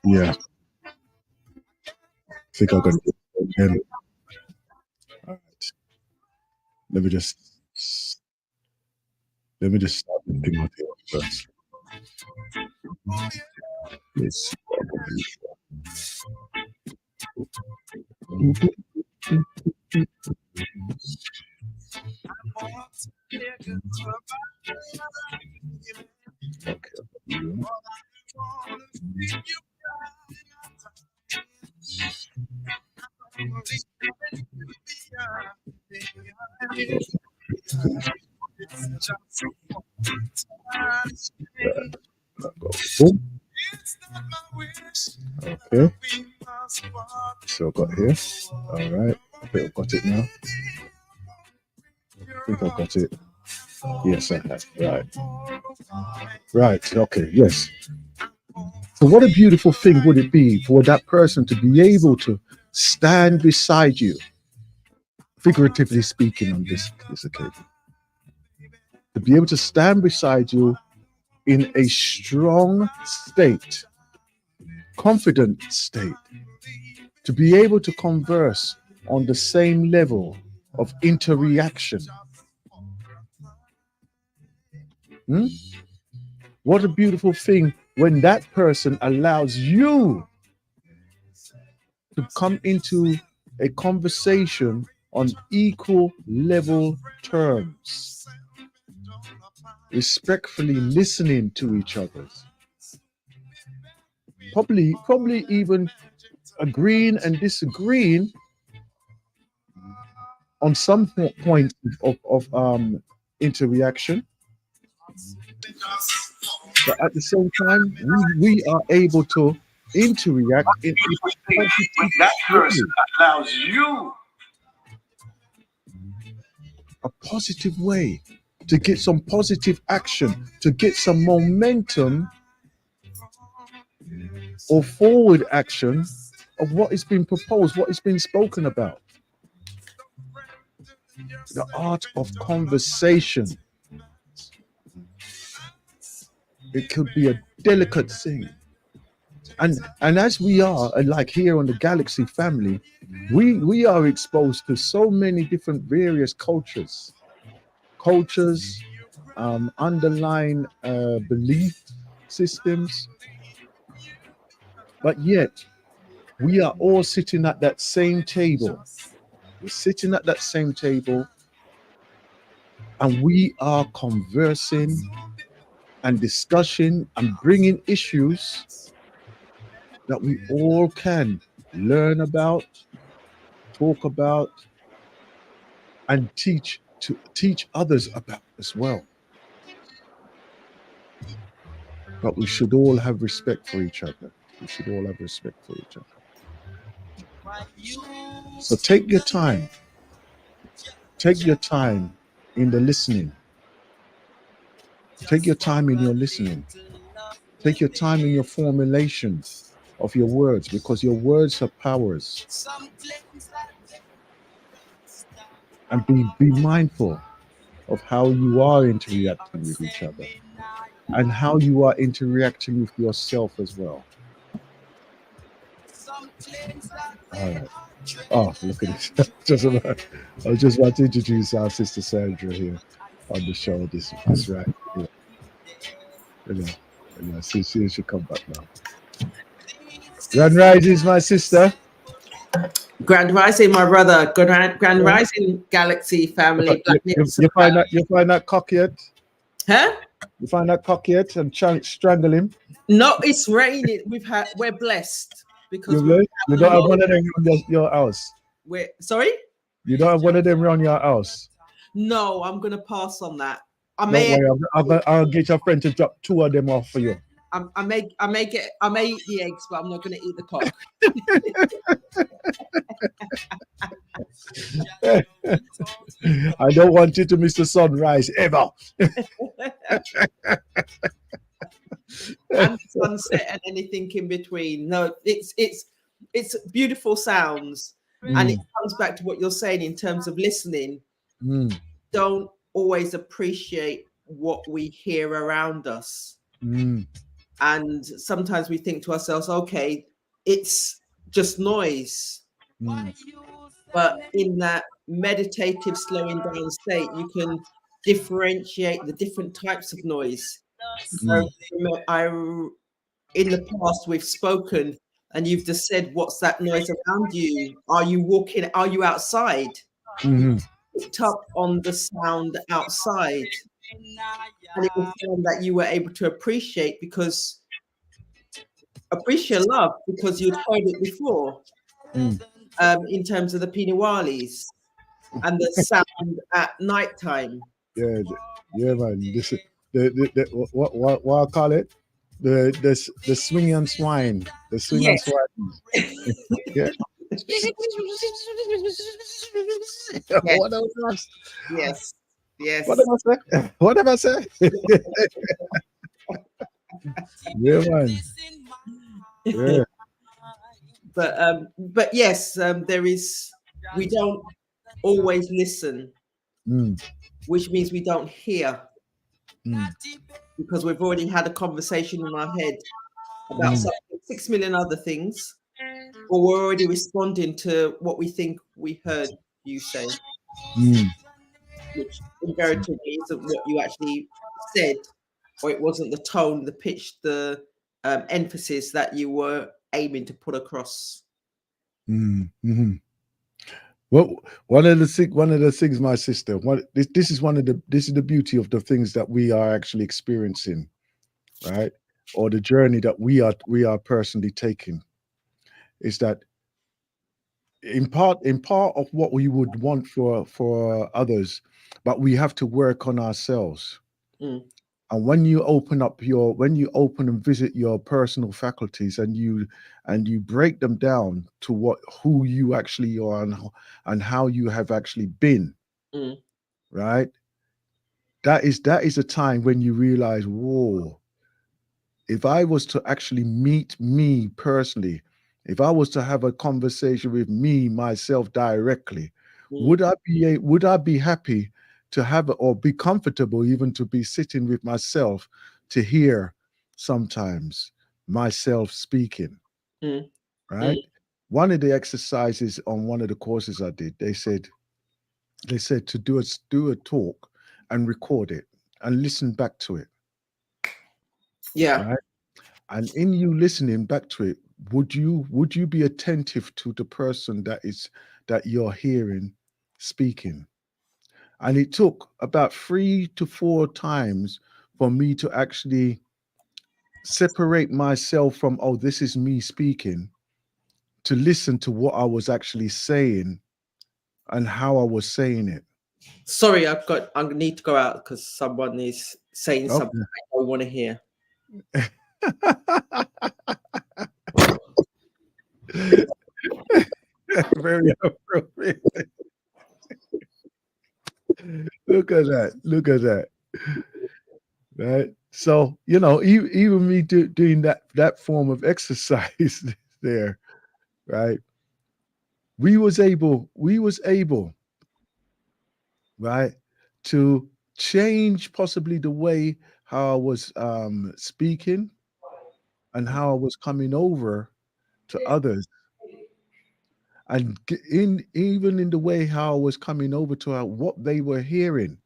Yeah, I think I'm gonna do it again. All right. Let me just let me just start the thing with you first. Yes. Okay. Boom. Okay. So I've got here. All right. I think I've got it now. I think I've got it. Yes, I have. Right. Right. Okay. Yes. So what a beautiful thing would it be for that person to be able to stand beside you, figuratively speaking, on this occasion, to be able to stand beside you in a strong state, confident state, to be able to converse on the same level of interaction. Hmm? What a beautiful thing when that person allows you to come into a conversation on equal level terms, respectfully listening to each other, probably even agreeing and disagreeing on some point of interaction, but at the same time we are able to interact in a When positive that person way, allows you a positive way, to get some positive action, to get some momentum or forward action of what is being proposed, what is being spoken about. The art of conversation. It could be a delicate thing. And as we are like here on the Galaxy family, we are exposed to so many different various cultures, underlying belief systems, but yet we are all sitting at that same table. We're sitting at that same table and we are conversing and discussing and bringing issues that we all can learn about, talk about, and teach others about as well. But we should all have respect for each other. We should all have respect for each other. So take your time. Take your time in the listening. Take your time in your listening. Take your time in your formulation of your words, because your words are powers. And be mindful of how you are interacting with each other and how you are interacting with yourself as well. All right. Oh, look at this. I was just about to introduce our sister Sandra here on the show. This right. Yeah. Yeah. Yeah. See, she should come back now. Grand Rising, my sister. Grand Rising, my brother. Grand Rising, Galaxy family. You find that cock yet? Huh? You find that cock yet and strangle him? No, it's raining. We're blessed because You don't have one of them around your house. We're sorry. You don't have one of them around your house. No, I'm gonna pass on that. Don't worry, I'll get your friend to drop two of them off for you. I may eat the eggs, but I'm not going to eat the cock. I don't want you to miss the sunrise ever. And sunset and anything in between. No, it's beautiful sounds, and it Mm, comes back to what you're saying in terms of listening. mm, Don't always appreciate what we hear around us, mm, and sometimes we think to ourselves, okay, it's just noise. mm, But in that meditative slowing down state, you can differentiate the different types of noise. mm, I in the past we've spoken, and you've just said, what's that noise around you? Are you walking? Are you outside? mhm, Picked up on the sound outside, and it was sound that you were able to appreciate love because you'd heard it before, mm. in terms of the Pinawalis and the sound at nighttime. Yeah, yeah, man. This is the what I call it? The swing and swine. The swing and Yes, swine. Yeah. yes, What else? yes, What yes. am I say? What am I say? Yeah, man. Yeah. But yes, there is. We don't always listen, Mm, which means we don't hear mm, because we've already had a conversation in our head about mm, something, 6 million other things, or we're already responding to what we think we heard you say, mm, which invariably isn't what you actually said, or it wasn't the tone, the pitch, the emphasis that you were aiming to put across. mm, mhm. Well, one of the things, my sister, this is this is the beauty of the things that we are actually experiencing, right? Or the journey that we are personally taking, is that in part of what we would want for others, but we have to work on ourselves. Mm, And when you open and visit your personal faculties, and you break them down to who you actually are, and how you have actually been, mm, right? That is a time when you realize, whoa, if I was to actually meet me personally, if I was to have a conversation with me myself directly, mm, would I be happy to have it, or be comfortable even to be sitting with myself, to hear sometimes myself speaking, mm, mm. right? One of the exercises on one of the courses I did, they said to do a talk and record it and listen back to it, Yeah. right? And in you listening back to it, would you be attentive to the person that you're hearing speaking? And it took about 3 to 4 times for me to actually separate myself from, oh, this is me speaking, to listen to what I was actually saying and how I was saying it. Sorry, I need to go out because someone is saying something Okay. I don't want to hear. Very appropriate. Look at that. Look at that. Right. So, even me doing that form of exercise there, right? We was able, right, to change possibly the way how I was speaking, and how I was coming over to others, and in even in the way how I was coming over to what they were hearing.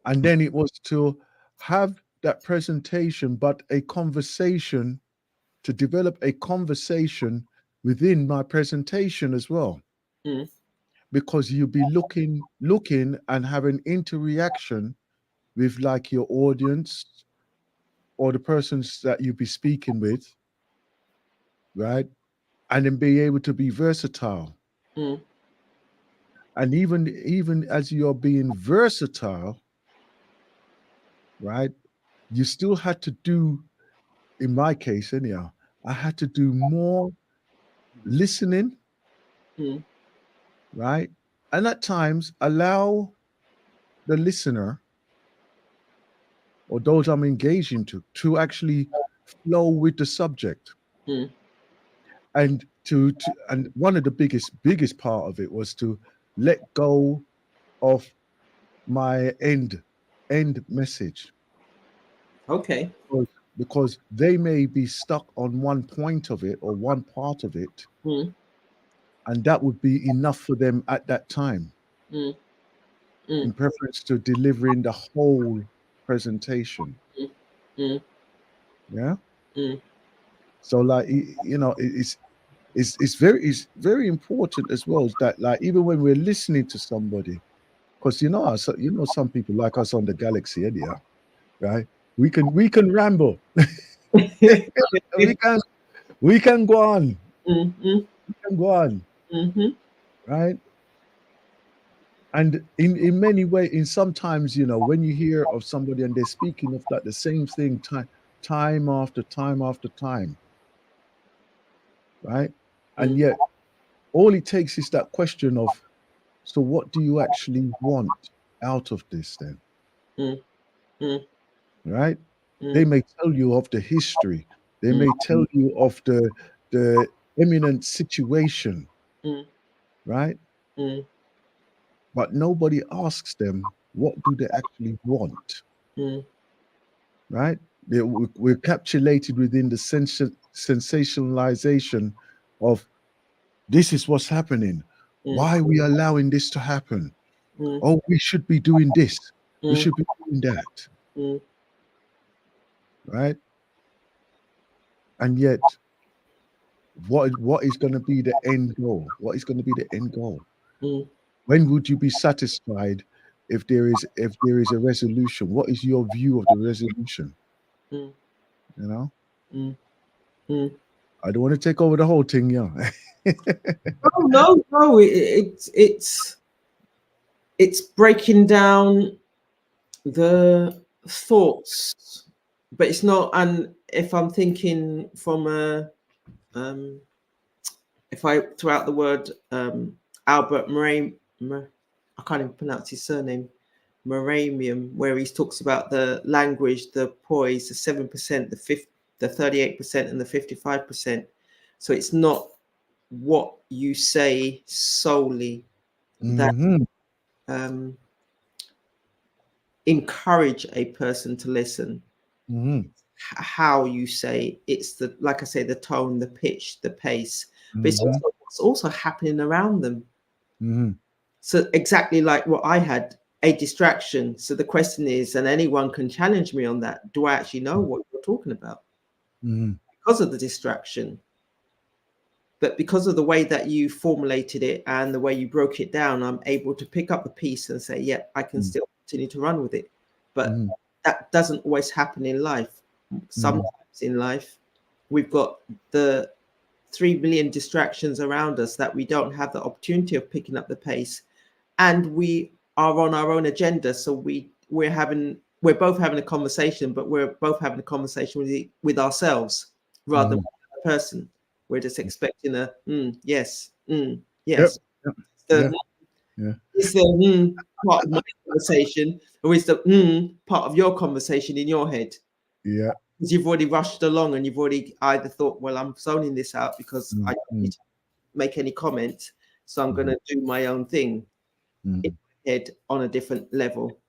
And then it was to have that presentation, but a conversation, to develop a conversation within my presentation as well, Mm, because you'll be looking and having interaction with, like, your audience, or the persons that you'll be speaking with, right? And then be able to be versatile. mm, And even as you're being versatile, right, you still had to do, in my case anyhow, I had to do more listening, mm, right? And at times allow the listener or those I'm engaging to actually flow with the subject. mm, And to and one of the biggest part of it was to let go of my end message, okay. because they may be stuck on one point of it or one part of it, Mm, and that would be enough for them at that time, mm, mm, in preference to delivering the whole presentation. mm, mm, Yeah. mm, So like it's very important as well that, like, even when we're listening to somebody, because some people like us on the galaxy anyhow, right? We can ramble. we can we can go on. mm, mm, We can go on, mhm, right? And in many ways, in sometimes, when you hear of somebody and they're speaking of that the same thing time after time after time, right? And mm, yet all it takes is that question of, so what do you actually want out of this then? mm, mm, Right? They mm, may tell you of the history, they mm, may tell you of the eminent situation, mm, right? mm, But nobody asks them, what do they actually want? mm, Right? We're capsulated within the sensationalization of, this is what's happening. mm, Why are we allowing this to happen? mm, Oh, we should be doing this. We mm, should be doing that. mm, Right? And yet, what is going to be the end goal? What is going to be the end goal? mm, When would you be satisfied if there is a resolution? What is your view of the resolution? mm, You know, mm, mm. I don't want to take over the whole thing, yeah. Oh no, no, it's breaking down the thoughts, but it's not. And if I'm thinking from a, um, if I throw out the word Albert Murray, I can't even pronounce his surname, Moramium, where he talks about the language, the poise, the 7%, the 38%, and the 55%. So it's not what you say solely that Hmm. um, encourage a person to listen. Hmm. How you say it's the, like I say, the tone, the pitch, the pace, but it's Hmm. also what's also happening around them. Hmm. So exactly like what I had, a distraction. So the question is, and anyone can challenge me on that, do I actually know what you're talking about Hmm. because of the distraction? But because of the way that you formulated it and the way you broke it down, I'm able to pick up the piece and say, yeah, I can still continue to run with it. But Hmm. that doesn't always happen in life. Hmm. Sometimes in life, we've got the 3 billion distractions around us that we don't have the opportunity of picking up the pace, and we are on our own agenda. So we're both having a conversation, but we're both having a conversation with ourselves rather than Hmm. with the person. We're just expecting a yes, Yep. yes. Yep. Yeah. The Yeah. is the part of my conversation, or is the part of your conversation in your head? Yeah. Because you've already rushed along and you've already either thought, well, I'm zoning this out because I don't Mm-hmm. need to make any comments, so I'm going Hmm. to do my own thing in Hmm. my head on a different level.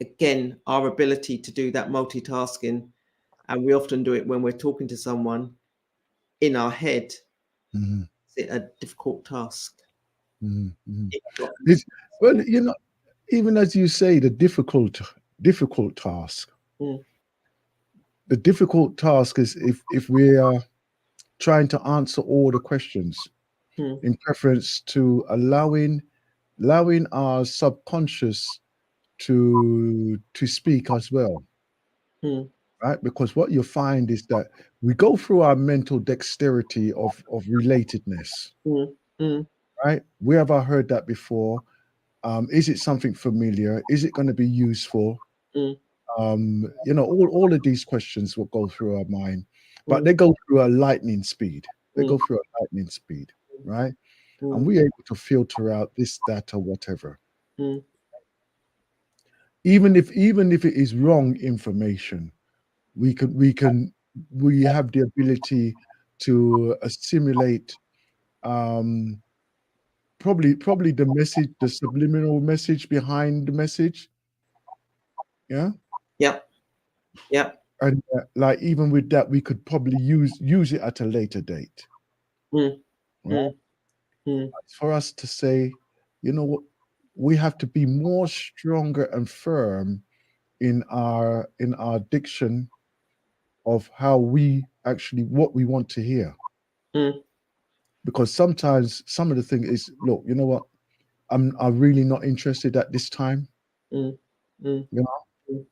Again, our ability to do that multitasking, and we often do it when we're talking to someone in our head, Hmm. is it a difficult task? Hmm. If not, It's, well, even as you say, the difficult task. mm, The difficult task is if we are trying to answer all the questions, mm, in preference to allowing our subconscious to speak as well, mm, right? Because what you find is that we go through our mental dexterity of relatedness, mm, mm, right? Where have I heard that before? Is it something familiar? Is it going to be useful? mm, You know, all of these questions will go through our mind, but mm, they go through a lightning speed. They mm, go through a lightning speed, right? And mm, we're able to filter out this, that, or whatever. mm, Even if it is wrong information, we have the ability to assimilate um probably the message, the subliminal message behind the message. Yeah. yep, yep, And like even with that, we could probably use it at a later date, mm, right? mm, mm, For us to say, you know what, we have to be more stronger and firm in our diction of how we actually what we want to hear. mm, Because sometimes some of the thing is, look, you know what, I'm really not interested at this time, mm, mm, you know, mm,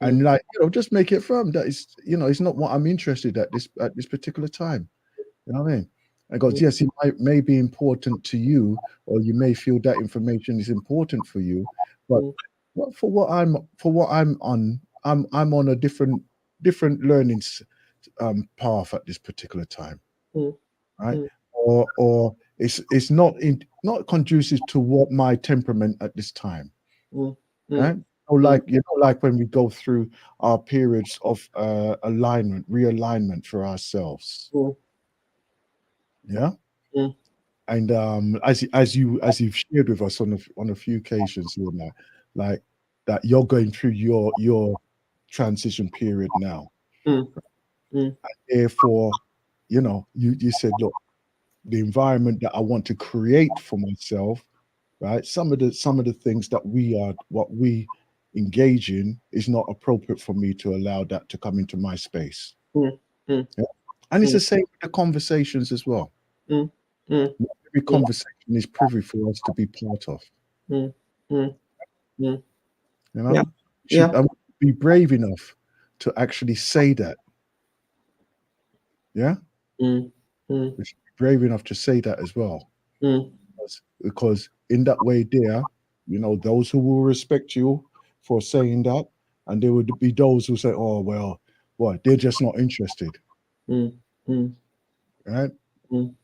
and mm, like, you know, just make it firm that it's, you know, it's not what I'm interested at this particular time. You know what I mean? And goes, mm, yes, it may be important to you, or you may feel that information is important for you, but mm, for what I'm on, I'm on a different learning path at this particular time, mm, right? mm, Or it's not conducive to what my temperament at this time, mm, mm, right? Or mm, like, you know, like when we go through our periods of alignment, realignment for ourselves, mm, yeah. mm, And as you've shared with us on a few occasions here now, like that you're going through your transition period now. mm, mm, Therefore, you know, you said, look, the environment that I want to create for myself, right? Some of the things that what we engage in is not appropriate for me to allow that to come into my space. mm, mm, Yeah? And it's mm, the same with the conversations as well. mm, mm, Not every mm, conversation is privy for us to be part of. mm, mm, mm. You Yeah, know, should yeah. be brave enough to actually say that. Yeah, Mm, mm, we should be brave enough to say that as well, mm, because in that way, there, you know, those who will respect you for saying that, and there would be those who say, "Oh well, what? They're just not interested," mm, mm, right? mm,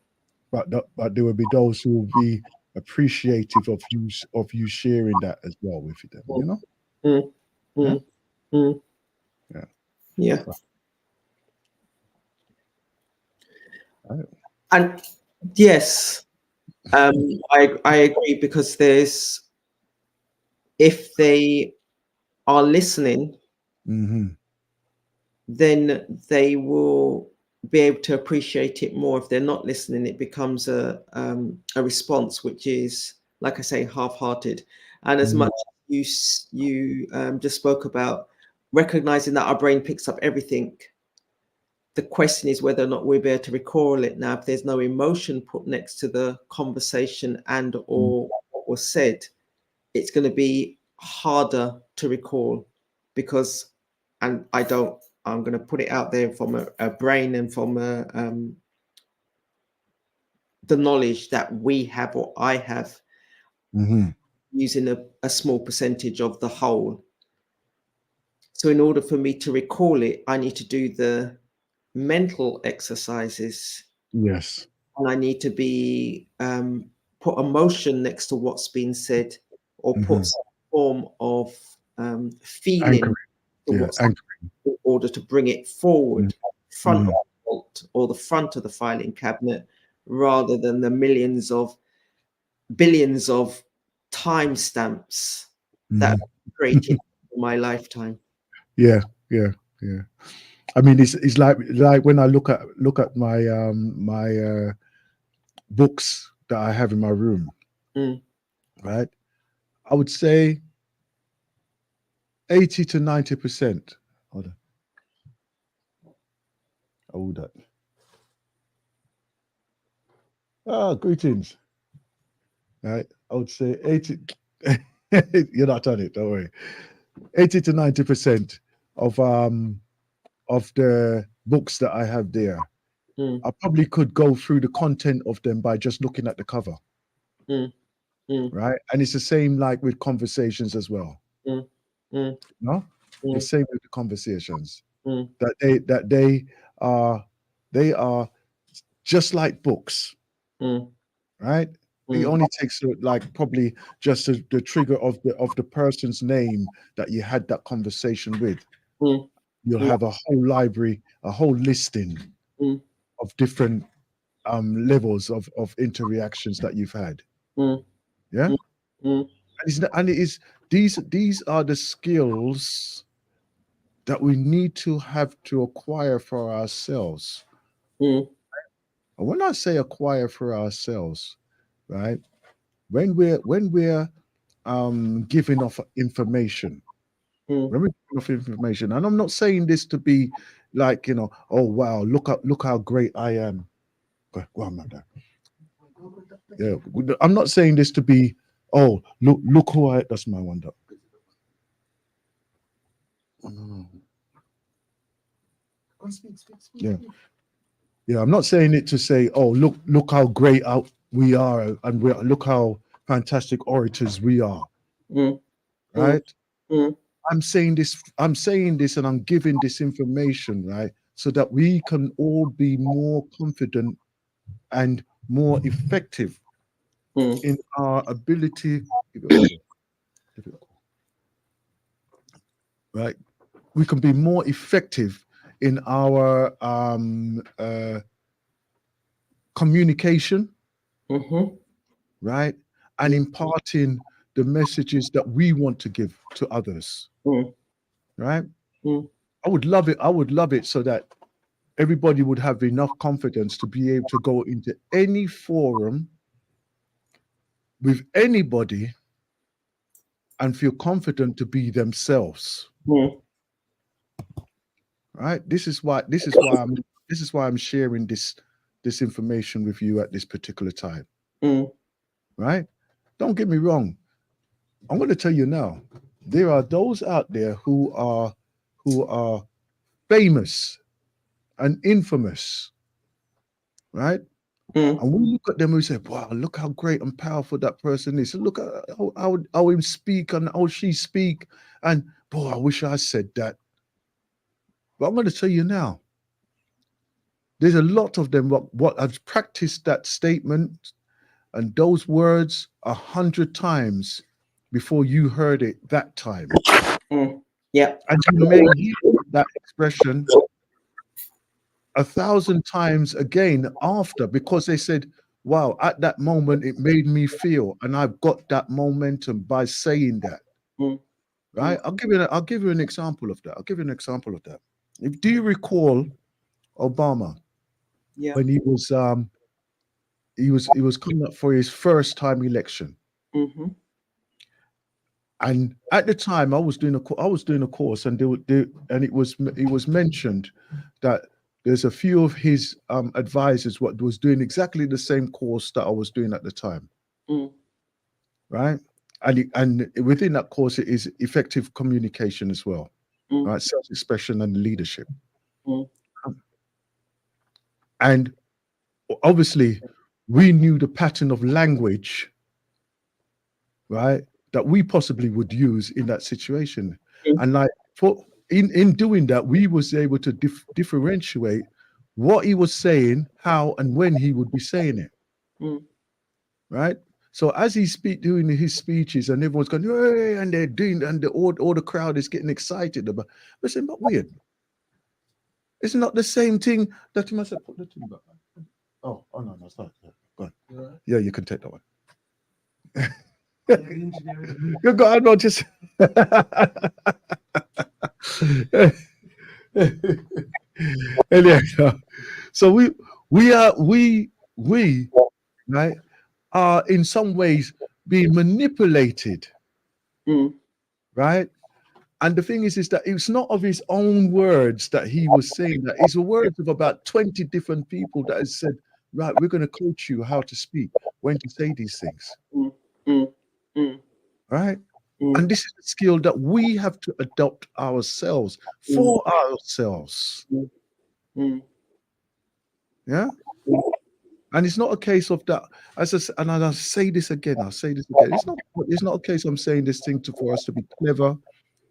But there will be those who will be appreciative of you sharing that as well with them. You know, mm, yeah, mm, mm. yeah. Yeah. Right. Right. And yes, I agree because there's if they are listening, Mm-hmm. then they will be able to appreciate it more. If they're not listening, it becomes a response which is, like I say, half-hearted. And as Mm-hmm. much as you just spoke about recognizing that our brain picks up everything, the question is whether or not we'll be able to recall it. Now, if there's no emotion put next to the conversation and or what was said, it's going to be harder to recall because, and I'm going to put it out there from a brain and from the knowledge that we have or I have, Mm-hmm. using a small percentage of the whole. So in order for me to recall it, I need to do the mental exercises, Yes. and I need to be put emotion next to what's been said, or put Mm-hmm. some form of feeling Anchoring. to Yeah. what's Anchoring. in order to bring it forward, front of Mm-hmm. the vault or the front of the filing cabinet, rather than the billions of timestamps that Mm-hmm. are created in my lifetime. Yeah. Yeah. Yeah. I mean, it's like when I look at my books that I have in my room, Mm, right? I would say 80 to 90%. Hold on. Hold that. Ah, greetings. Right. I would say 80. You're not on it, don't worry. 80 to 90% of the books that I have there, mm, I probably could go through the content of them by just looking at the cover, mm, mm, right? And it's the same like with conversations as well. mm, mm, No? The mm, same with the conversations. mm, That they are just like books, mm, right? It mm, only takes like probably just the trigger of the person's name that you had that conversation with. mm, You'll mm, have a whole library, a whole listing mm, of different levels of interactions that you've had. mm, Yeah, mm, mm, and it is these are the skills that we need to have to acquire for ourselves. mm, And when I say acquire for ourselves, right? When we're giving off information, mm, when we're giving off information, and I'm not saying this to be like, oh wow, look how great I am. Go on, man. Yeah, I'm not saying this to be, oh look who I. That's my wonder. Oh, no. Yeah, yeah. I'm not saying it to say, oh look how great out we are, and look how fantastic orators we are, mm, mm, right? mm, I'm saying this and I'm giving this information, right? So that we can all be more confident and more effective mm, in our ability, right? We can be more effective in our communication, mhm, right? And imparting the messages that we want to give to others, mm, right? mm, I would love it. I would love it so that everybody would have enough confidence to be able to go into any forum with anybody and feel confident to be themselves. mm, Right? This is why I'm sharing this information with you at this particular time. mm, Right? Don't get me wrong. I'm going to tell you now. There are those out there who are famous and infamous, right? mm, And we look at them and we say, wow, look how great and powerful that person is. Look at how him speak and how she speak. And boy, I wish I said that. But I'm going to tell you now, there's a lot of them what have practiced that statement and those words 100 times before you heard it that time. mm. Yeah. And you may hear that expression 1,000 times again after, because they said, wow, at that moment it made me feel, and I've got that momentum by saying that. Mm, Right? I'll give you an example of that. I'll give you an example of that. Do you recall Obama yeah. when he was coming up for his first time election? Mhm, And at the time, I was doing a course, and it was mentioned that there's a few of his advisors what was doing exactly the same course that I was doing at the time, mm, right? And within that course, it is effective communication as well, mm, right? Self-expression and leadership. mm, And obviously, we knew the pattern of language, right, that we possibly would use in that situation. mm, And like for in doing that, we was able to differentiate what he was saying, how and when he would be saying it, mm, right? So as he's doing his speeches and everyone's going, hey, and they're doing, and all the crowd is getting excited about. I said, but weird. It's not the same thing that you must have put the thing back. Oh no, it's not. Yeah, go on. Yeah, you can take that one. You go on, just Anyhow, so we right are in some ways being manipulated, mm, right? And the thing is that it's not of his own words that he was saying that. It's the words of about 20 different people that has said, right, we're going to coach you how to speak, when to say these things, mm, mm, mm, right? mm, And this is a skill that we have to adopt ourselves mm, for ourselves. mm, mm, Yeah. mm, And it's not a case of that. And I'll say this again. I'll say this again. It's not. It's not a case. I'm saying this thing for us to be clever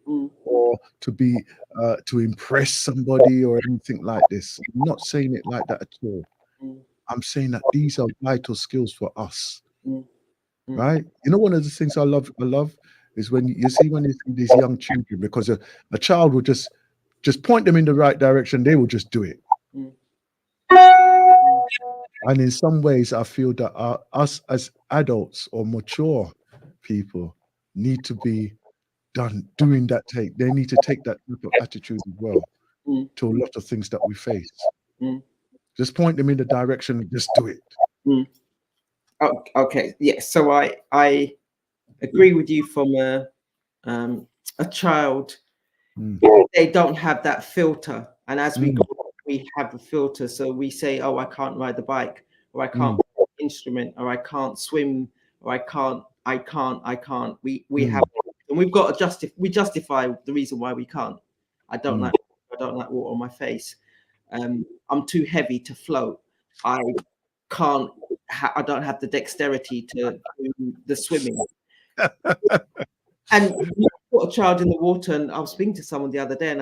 mm, or to be to impress somebody or anything like this. I'm not saying it like that at all. mm, I'm saying that these are vital skills for us, mm, mm, right? You know, one of the things I love is when you see when you see these young children, because a child will just point them in the right direction, they will just do it. mm, And in some ways, I feel that us as adults or mature people need to be done doing that take. They need to take that type of attitude as well mm, to a lot of things that we face. mm, Just point them in the direction and just do it. mm. Oh, okay, yes. So I agree with you from a child. Mm, They don't have that filter, and as we mm, go, we have a filter. So we say, "Oh, I can't ride the bike, or I can't mm, play an instrument, or I can't swim, or I can't." We have, mm, and we've got to justify the reason why we can't. I don't mm, like I don't like water on my face. I'm too heavy to float. I can't. I don't have the dexterity to do the swimming. And you put a child in the water, and I was speaking to someone the other day, and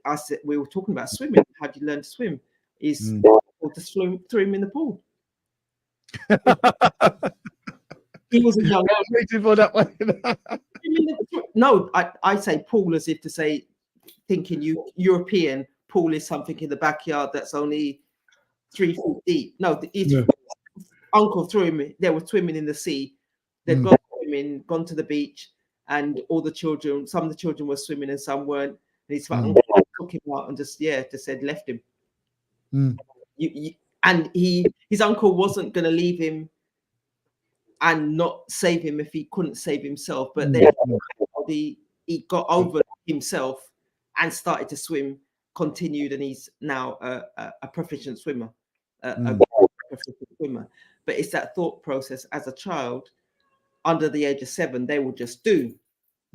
I said we were talking about swimming. How do you learn to swim? Is mm. to throw him in the pool. He was a young. I was waiting for that one. No, I say pool as if to say, thinking European pool is something in the backyard that's only 3 feet deep. No, if Yeah. uncle threw him, they were swimming in the sea. They'd Mm, gone swimming, gone to the beach, and all the children, some of the children were swimming and some weren't. And his mm, uncle took him out and just said left him. mm, You, and his uncle wasn't going to leave him and not save him if he couldn't save himself. But then mm, he got over himself and started to swim, continued, and he's now a proficient swimmer, a mm, proficient swimmer. But it's that thought process as a child under the age of 7, they will just do.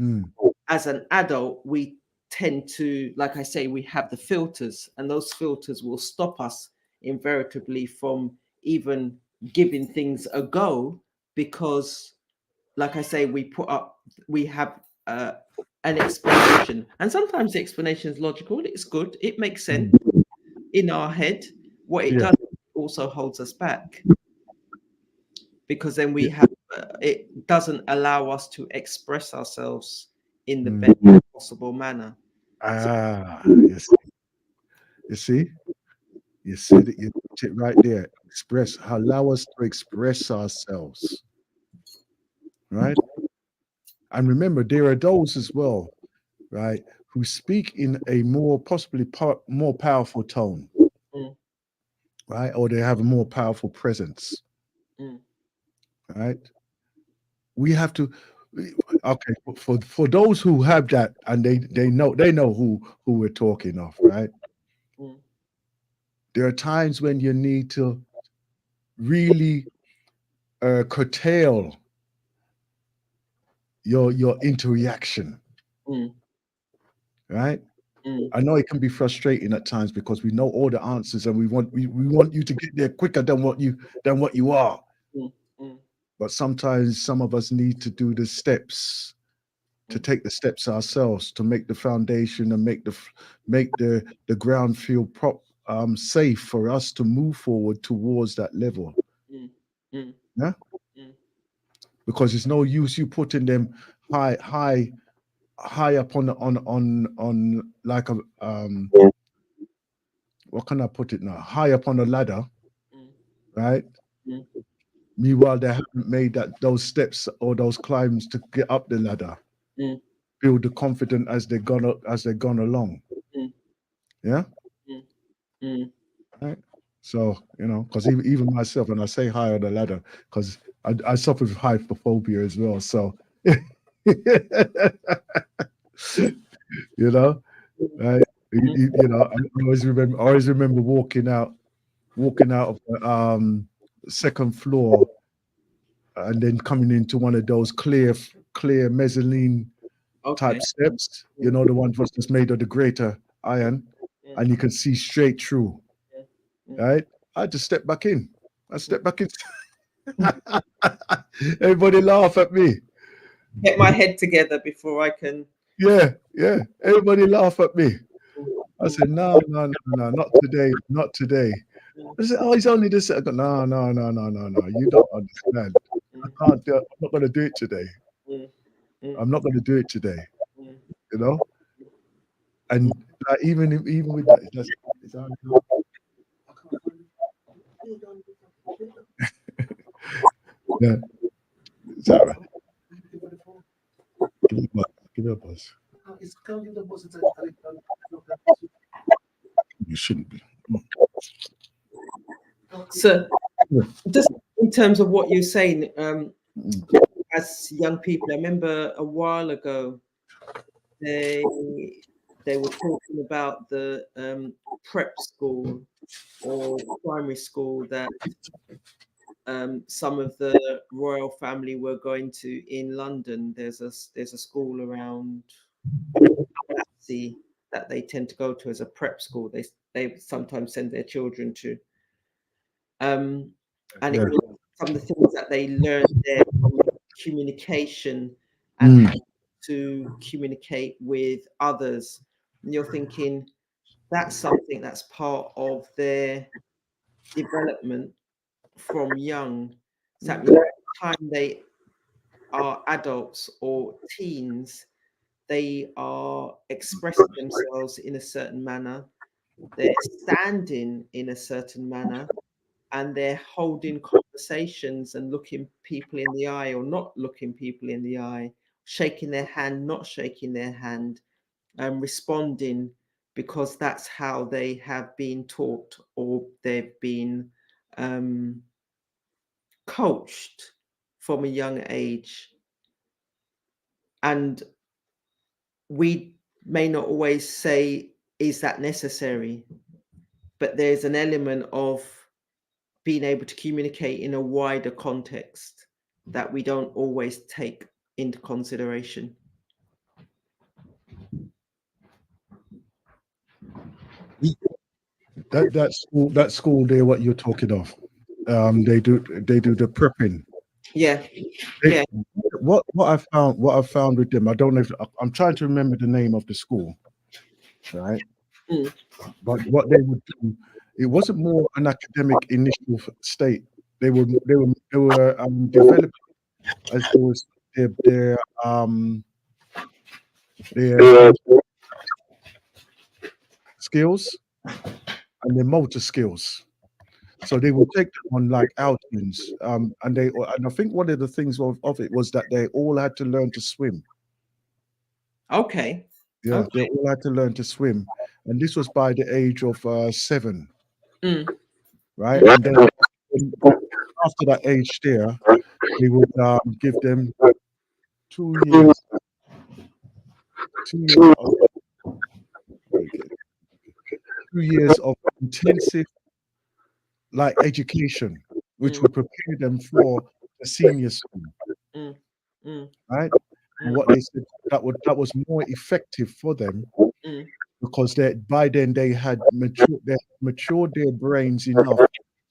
mm, As an adult, we tend to, like I say, we have the filters, and those filters will stop us invariably from even giving things a go because, like I say, we have an explanation, and sometimes the explanation is logical. It's good. It makes sense mm. in our head. What it Yeah, does also holds us back because then we yeah. have it doesn't allow us to express ourselves in the Mm. best possible manner. So, Yes. You see, you said it. You put it right there. Express. Allow us to express ourselves, right? And remember, there are those as well, right, who speak in a more possibly more powerful tone, mm, right, or they have a more powerful presence, mm, right? We have to. Okay, for those who have that, and they know who we're talking of, right? mm, There are times when you need to really curtail your interaction, mm, right? mm, I know it can be frustrating at times because we know all the answers and we want you to get there quicker than what you are. mm, mm, But sometimes some of us need to do the steps, to mm, take the steps ourselves, to make the foundation and make the ground feel safe for us to move forward towards that level. mm, mm, Yeah, mm. because it's no use you putting them high up on like a what can I put it now? High up on a ladder, Mm, right? mm, Meanwhile, they haven't made those steps or those climbs to get up the ladder, mm, build the confidence as they've gone along. mm, Yeah. mm, mm. Right. So because even myself, and I say high on the ladder, because I suffer with hyperphobia as well. So you know, right? I always remember walking out of the second floor and then coming into one of those clear mezzanine type Okay. steps, the one that's made of the greater iron, Yeah, and you can see straight through, yeah, yeah. right? I just step back in. I step back in. Everybody laugh at me. Get my head together before I can. yeah. Everybody laugh at me. I said, no, no, no, no, not today, not today. I said, oh, he's only this. I go, no, no, no, no, no, no. You don't understand. I can't do it. I'm not going to do it today. mm, mm, I'm not going to do it today. mm. You know. And even with that, it's how you know, I can't find it. Yeah, it's all right. Give me a buzz. Give me a buzz. You shouldn't be. So, Yeah. just in terms of what you're saying, Mm. as young people, I remember a while ago they they were talking about the prep school or primary school that some of the royal family were going to in London. There's a school around Battersea that they tend to go to as a prep school. They sometimes send their children to, um, and it Yeah. was some of the things that they learned there from communication and Mm. how to communicate with others. And you're thinking that's something that's part of their development from young. So that means by the time they are adults or teens, they are expressing themselves in a certain manner, they're standing in a certain manner, and they're holding conversations and looking people in the eye or not looking people in the eye, shaking their hand, not shaking their hand, and responding because that's how they have been taught or they've been um, coached from a young age. And we may not always say, is that necessary? But there's an element of being able to communicate in a wider context that we don't always take into consideration. That school there, what you're talking of, they do the prepping. Yeah, They, yeah. what I found with them, I don't know if I'm trying to remember the name of the school, right? Mm, But what they would do, it wasn't more an academic initial state. They were developing as there was um their skills and their motor skills. So they would take them on like outings, and I think one of the things of it was that they all had to learn to swim. okay. Yeah, they Okay. all had to learn to swim, and this was by the age of 7, Mm, right? mm, And then after that age, there they would give them 2 years, 2 years of okay, 2 years of intensive like education, which mm, would prepare them for the senior school, mm, mm, right? And mm, what they said that was more effective for them mm, because by then they had matured their brains enough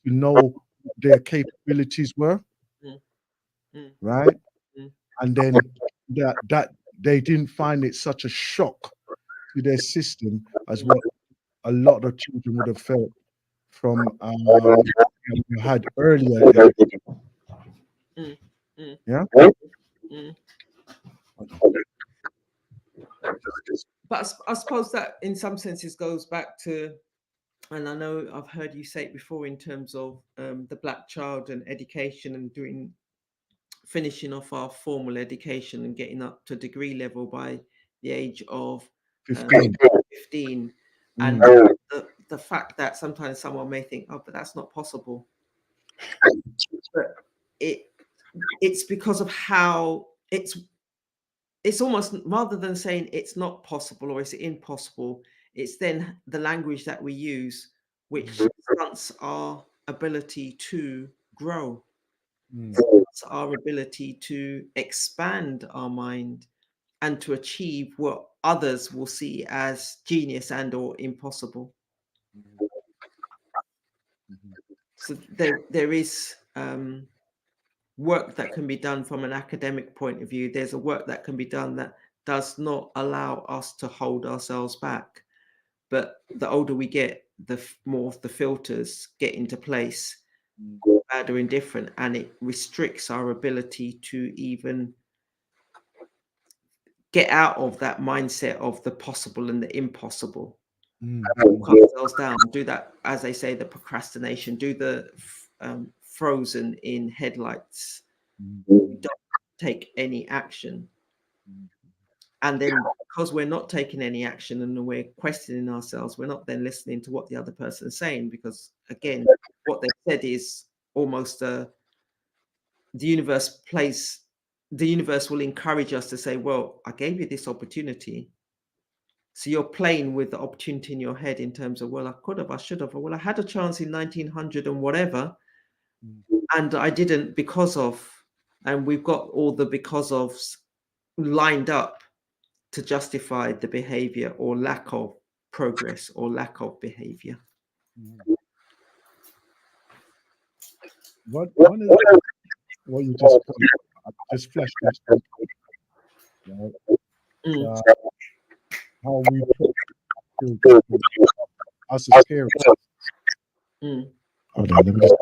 to know what their capabilities were, mm, mm, right? mm, And then that they didn't find it such a shock to their system as what a lot of children would have felt from you had earlier age. mm, mm, Yeah. mm. But I suppose that in some senses goes back to, and I know I've heard you say it before in terms of the black child and education and finishing off our formal education and getting up to degree level by the age of um, 15. 15. And Mm, the fact that sometimes someone may think, oh, but that's not possible. But it it's because of how it's almost rather than saying it's not possible or it's impossible, it's then the language that we use which mm, stunts our ability to grow, mm, stunts our ability to expand our mind and to achieve what others will see as genius and or impossible. mhm, mhm, So there is work that can be done from an academic point of view. There's a work that can be done does not allow us to hold ourselves back. But the older we get, the more of the filters get into place, bad or indifferent, and it restricts our ability to even get out of that mindset of the possible and the impossible. Cut ourselves down, do that, as they say, the procrastination, do the frozen in headlights. We don't take any action. And then because we're not taking any action and we're questioning ourselves, we're not then listening to what the other person is saying, because again, what they said is almost the universe will encourage us to say, well, I gave you this opportunity. So you're playing with the opportunity in your head in terms of, well, I could have, I should have, well, I had a chance in 1900 and whatever, and I didn't because of, and we've got all the because ofs lined up to justify the behavior or lack of progress or lack of behavior. One of the, what you just flashed into, right? How we put children, us as parents. Hold on, let me just.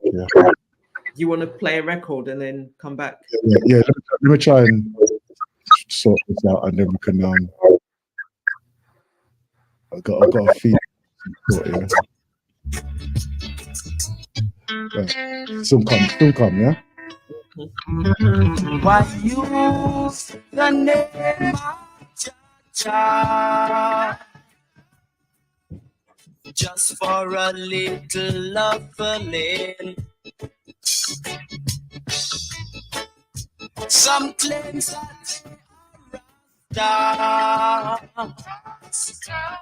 Yeah. You want to play a record and then come back? Yeah. Let me try and sort this out, and then we can. I got a feed. Right. Soon come, yeah. Why use the name of Jah just for a little loving? Some claims that they are Rasta,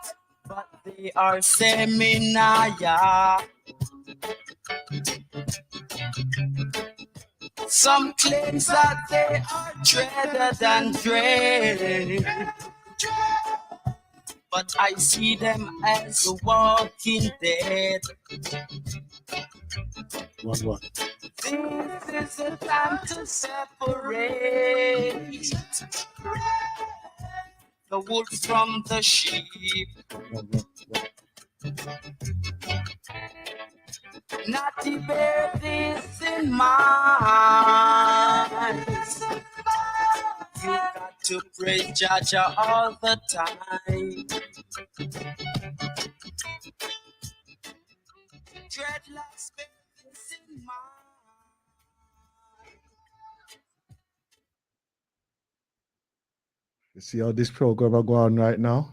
but they are Seminaya. Some claims that they are dreaded and dread, but I see them as walking dead. What? This is the time to separate the wolf from the sheep. Naughty bear this in mind. You got to pray Jaja all the time. Dreadlocks bear this in mind. You see how this program are going right now?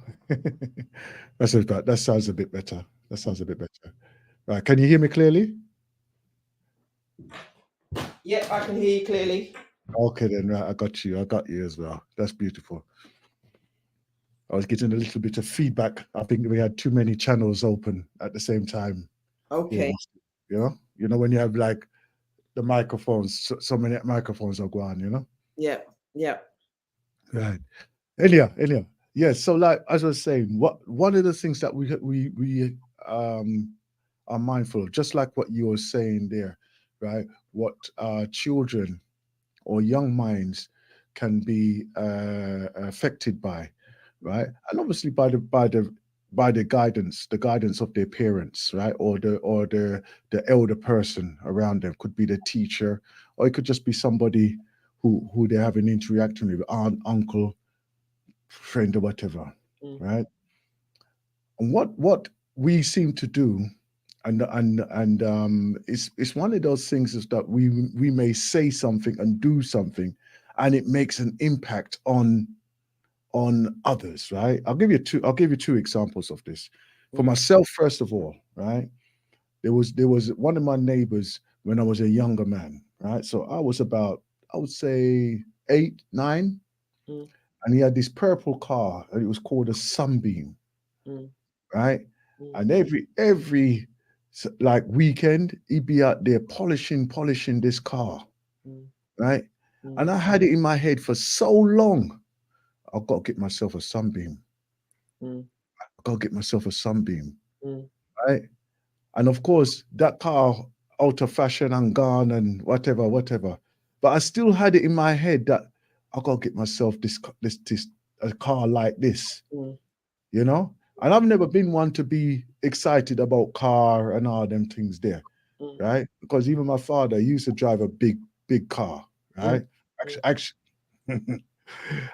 That sounds a bit better. Right, can you hear me clearly? Yeah, I can hear you clearly. Okay then, right, I got you as well. That's beautiful. I was getting a little bit of feedback. I think we had too many channels open at the same time. Okay. You know when you have like the microphones, so many microphones are going, Yeah. Right. Elia. Yes, so like as I was saying, one of the things that we are mindful of, just like what you were saying there, right? What children or young minds can be affected by, right? And obviously by the guidance of their parents, right? Or the elder person around them. Could be the teacher, or it could just be somebody who they have an interaction with, aunt, uncle, friend, or whatever, right? And what we seem to do, and it's one of those things, is that we may say something and do something, and it makes an impact on others, right? I'll give you two examples of this. For myself, first of all, right? There was one of my neighbors when I was a younger man, right? So I was about, I would say 8, 9, and he had this purple car, and it was called a Sunbeam, right? And every like weekend, he'd be out there polishing this car, right? And I had it in my head for so long, I've got to get myself a Sunbeam. I've got to get myself a Sunbeam, right? And of course, that car out of fashion and gone and whatever. But I still had it in my head that I gotta get myself this a car like this, mm, you know. And I've never been one to be excited about car and all them things there, mm, right? Because even my father used to drive a big car, mm, right? Actually,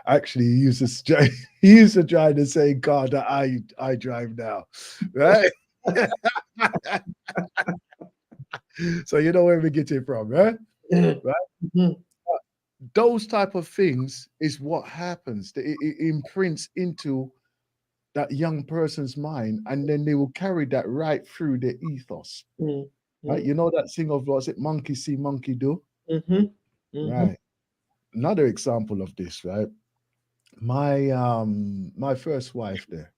actually, he used to he used to drive the same car that I drive now, right? So you know where we get it from, right? mm, Right? mm, Those type of things is what happens. It imprints into that young person's mind, and then they will carry that right through their ethos. mm, Right? mm, You know that thing of what's it, monkey see, monkey do? mhm, mhm, Right. Another example of this, right? My first wife there,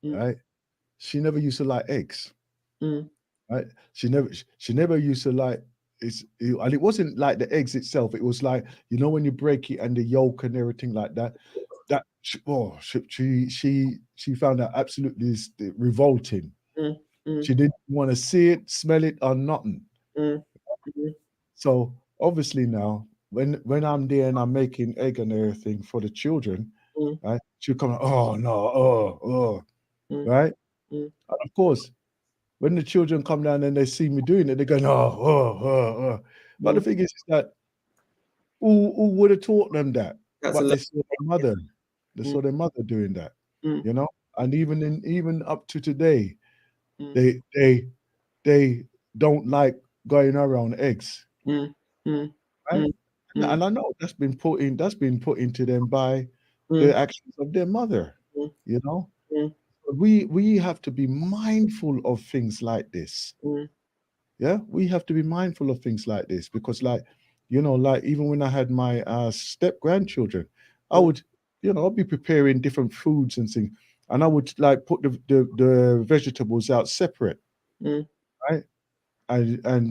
mm, right? She never used to like eggs, mm, right? She never used to like and it wasn't like the eggs itself. It was like, you know, when you break it and the yolk and everything like that. She found that absolutely revolting. mm, mm, She didn't want to see it, smell it, or nothing. mm, mm, So obviously now, when I'm there and I'm making egg and everything for the children, mm, right? She'll come, oh no, oh, mm, right? mm, And of course, when the children come down and they see me doing it, they go, oh. But the mm. thing is that who would have taught them that? That's a But lot. they saw their mother. They Mm, saw their mother doing that, mm, you know? And even up to today, mm, they don't like going around eggs, mm, mm, right? mm, mm, And I know that's been put into them by mm, the actions of their mother, mm, you know. mm, We have to be mindful of things like this. mm, Yeah, we have to be mindful of things like this because, like, like even when I had my step grandchildren, I mm, would, I'll be preparing different foods and things, and I would like put the vegetables out separate, mm, right? And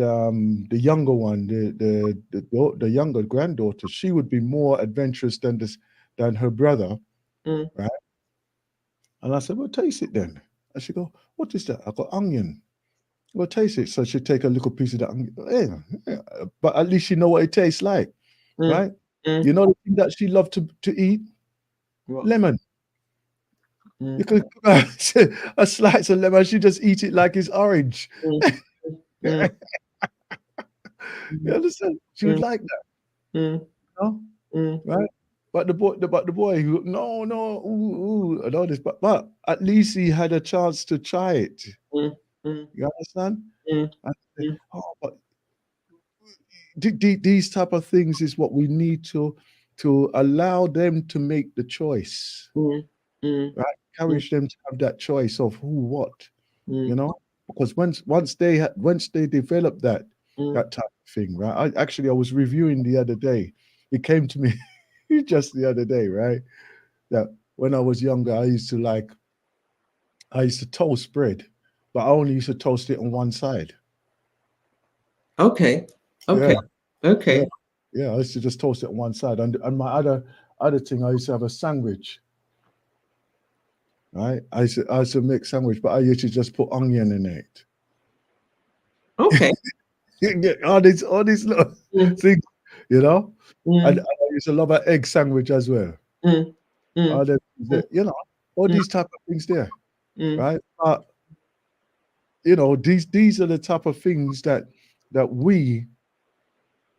the younger one, the younger granddaughter, she would be more adventurous than her brother, mm, right? And I said, "Well, taste it then." And she go, "What is that?" I got onion. Well, taste it. So she'd take a little piece of that onion. Yeah, yeah. But at least you know what it tastes like, mm, right? mm. You know the thing that she loved to eat? What? Lemon. You Mm, could a slice of lemon, she just eat it like it's orange. mm, mm, You mm, understand? She would mm, like that, mm, you know? mm, Right? But the boy who no, and all this, but at least he had a chance to try it. mm, mm, You understand? mm, And say, mm, oh, but these type of things is what we need to allow them to make the choice, mm, mm, right? mm, Encourage them to have that choice of who, what, mm, you know, because once they develop mm, that type of thing, right? I was reviewing the other day. It came to me just the other day, right? That when I was younger, I used to toast bread, but I only used to toast it on one side. Okay. Yeah, Okay. yeah, Okay. yeah. I used to just toast it on one side, and my other thing, I used to have a sandwich, right? I used to make sandwich, but I used to just put onion in it. Okay. Get all these little Mm, things, you know. And mm, I used to love an egg sandwich as well. mm, mm, All the, mm, all mm, these type of things there, mm, right? But these are the type of things that we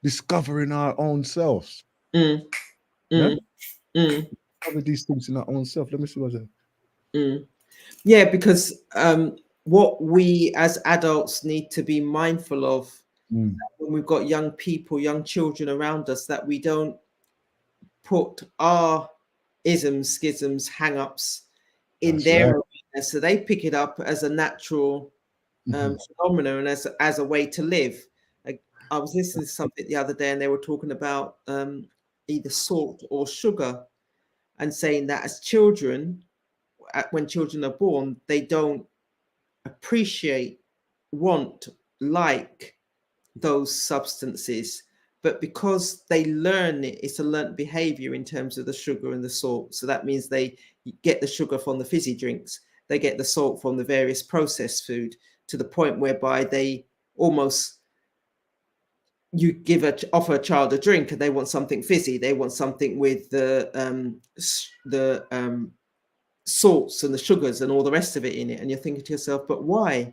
discover in our own selves. mm, Yeah, mm, mm, discover these things in our own self. Let me see what's there. mm. Yeah, because what we as adults need to be mindful of Mm, when we've got young people, young children around us, that we don't put our isms, schisms, hang-ups in that's their right. arena, so they pick it up as a natural Mhm. phenomenon and as a way to live. Like, I was listening to something the other day, and they were talking about either salt or sugar, and saying that as children, when children are born, they don't appreciate, want, like those substances. But because they learn it, it's a learnt behavior in terms of the sugar and the salt. So that means they get the sugar from the fizzy drinks, they get the salt from the various processed food, to the point whereby they almost you offer a child a drink and they want something fizzy, they want something with the salts and the sugars and all the rest of it in it, and you're thinking to yourself, but why,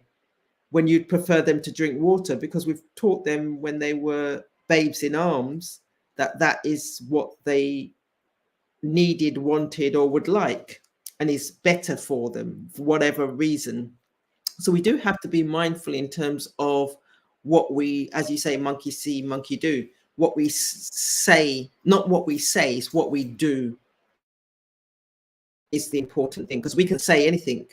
when you'd prefer them to drink water? Because we've taught them when they were babes in arms that is what they needed, wanted, or would like, and is better for them for whatever reason. So we do have to be mindful in terms of what we, as you say, monkey see, monkey do. What we say, not what we say, is what we do is the important thing, because we can say anything.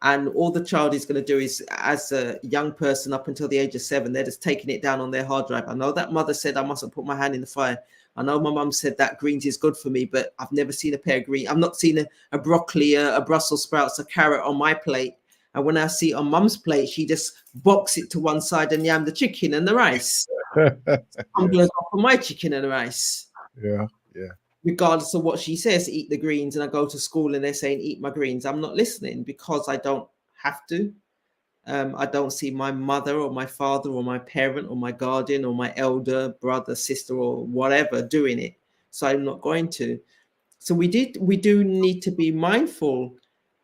And all the child is going to do is, as a young person up until the age of 7, they're just taking it down on their hard drive. I know that mother said I mustn't put my hand in the fire. I know my mum said that greens is good for me, but I've never seen a pair of green. I've not seen a broccoli, a Brussels sprouts, a carrot on my plate. And when I see it on mum's plate, she just box it to one side and yam the chicken and the rice. I'm going to go for my chicken and the rice. Yeah. Regardless of what she says, eat the greens, and I go to school and they're saying eat my greens. I'm not listening because I don't have to. I don't see my mother or my father or my parent or my guardian or my elder brother, sister, or whatever doing it, so I'm not going to. So we do need to be mindful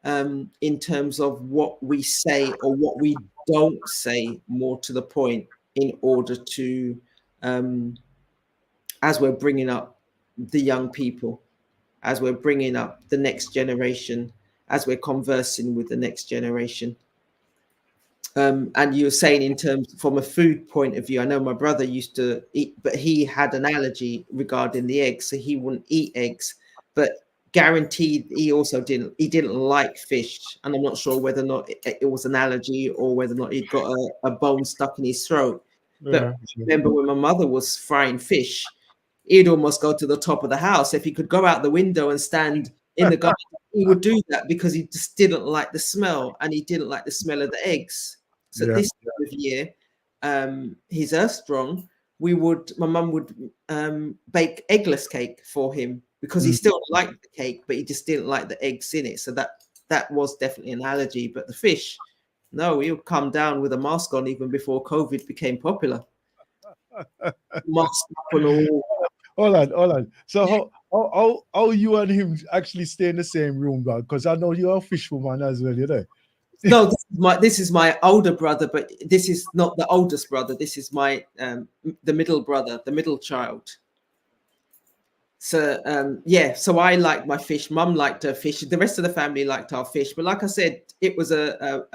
in terms of what we say or what we don't say, more to the point, in order to as we're bringing up the young people, as we're bringing up the next generation, as we're conversing with the next generation. And you were saying, in terms from a food point of view, I know my brother used to eat, but he had an allergy regarding the eggs, so he wouldn't eat eggs. But guaranteed, he didn't like fish, and I'm not sure whether or not it was an allergy or whether or not he'd got a bone stuck in his throat. But I remember when my mother was frying fish, he'd almost go to the top of the house. If he could go out the window and stand in the garden, he would do that, because he just didn't like the smell, and he didn't like the smell of the eggs. So this time of year, he's earth strong. My mum would bake eggless cake for him, because he still liked the cake, but he just didn't like the eggs in it. So that was definitely an allergy. But the fish, no, he would come down with a mask on even before COVID became popular. Mask up and all. Hold on. So how you and him actually stay in the same room, God? Because I know you're a fish woman as well, you know. No, this is my older brother, but this is not the oldest brother. This is my the middle brother, the middle child. So so I liked my fish. Mum liked her fish. The rest of the family liked our fish. But like I said, it was a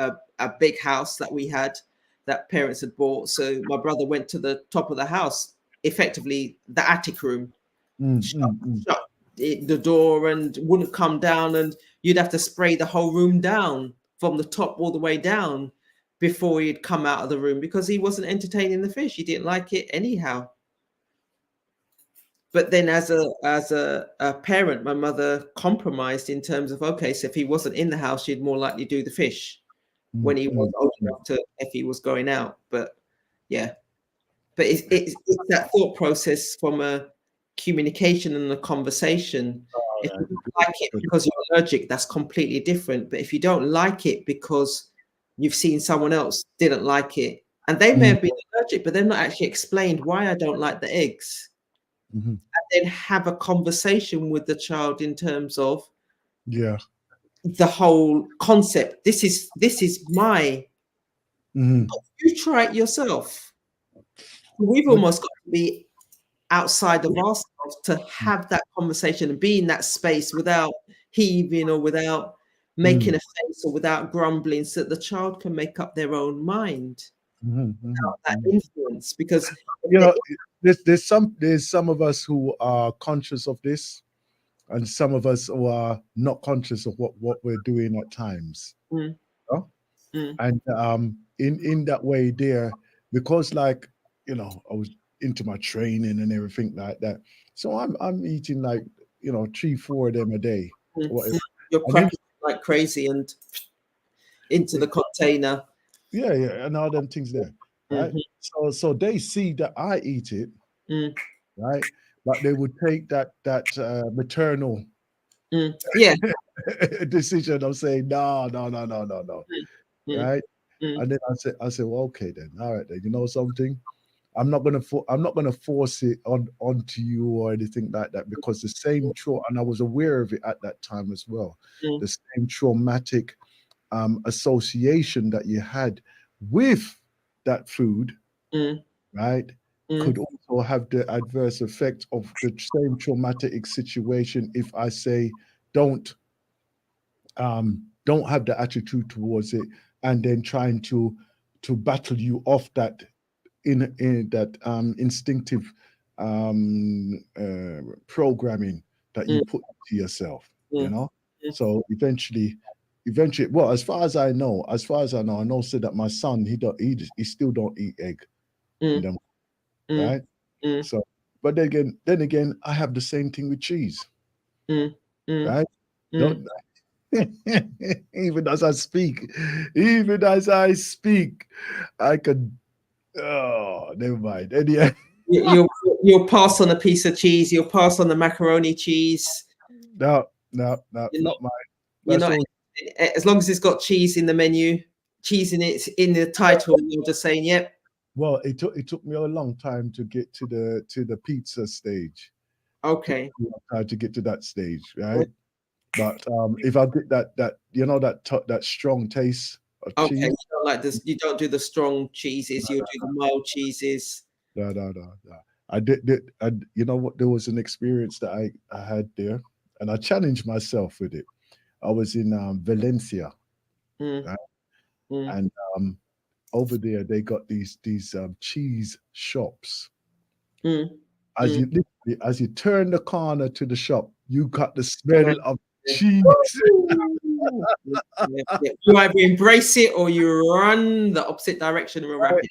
big house that we had, that parents had bought. So my brother went to the top of the house, effectively the attic room, shut the door, and wouldn't come down, and you'd have to spray the whole room down from the top all the way down before he'd come out of the room, because he wasn't entertaining the fish. He didn't like it anyhow. But then as a parent, my mother compromised in terms of, okay, so if he wasn't in the house, she'd more likely do the fish when he was old enough to, if he was going out. But yeah, but it's that thought process from a communication and a conversation. If you don't like it because you're allergic, that's completely different. But if you don't like it because you've seen someone else didn't like it, and they may have been allergic, but they've not actually explained why I don't like the eggs. And then have a conversation with the child in terms of the whole concept. This is my. You try it yourself. We've almost got to be outside of ourselves to have that conversation and be in that space without heaving or without making a face or without grumbling, so that the child can make up their own mind without that influence. Because you know, there's some of us who are conscious of this, and some of us who are not conscious of what we're doing at times. And in that way there, because like, you know, I was into my training and everything like that, so I'm eating like, you know, 3-4 of them a day. You're cracking like crazy and into the container. And all them things there, right? So they see that I eat it, right? But they would take that maternal decision of saying no, right? And then I said, well, okay then, all right then, you know something, I'm not gonna force it onto you or anything like that, because the same trauma, and I was aware of it at that time as well. Mm, The same traumatic association that you had with that food, mm, right, mm, could also have the adverse effect of the same traumatic situation if I say don't don't have the attitude towards it, and then trying to battle you off that in that instinctive programming that you mm, put to yourself, you mm, know. So eventually, well, as far as I know, said that my son, he still don't eat egg in mm, them, mm, right? mm, So, but then again, I have the same thing with cheese, mm, mm, right? mm. Don't even as I speak, even as I speak, I could. Oh, never mind. Anyhow, You'll pass on a piece of cheese. You'll pass on the macaroni cheese. no, no, no, You're not. not mine. You're That's not. all. As long as it's got cheese in the menu, cheese in it in the title, you're just saying, "Yep, Well, it took me a long time to get to the pizza stage. Took okay, me a long time to get to that stage, right? But if I get that strong taste of okay." cheese, You don't like this. You don't do the strong cheeses. You do the mild cheeses. no, no, no, no. You know what? There was an experience that I had there, and I challenged myself with it. I was in Valencia, Mm, right? mm, And over there they got these cheese shops. mm, As mm. you literally, as you turn the corner to the shop, you got the smell of cheese. Woo! Yeah, yeah. You either embrace it or you run the opposite direction real Right? rapid.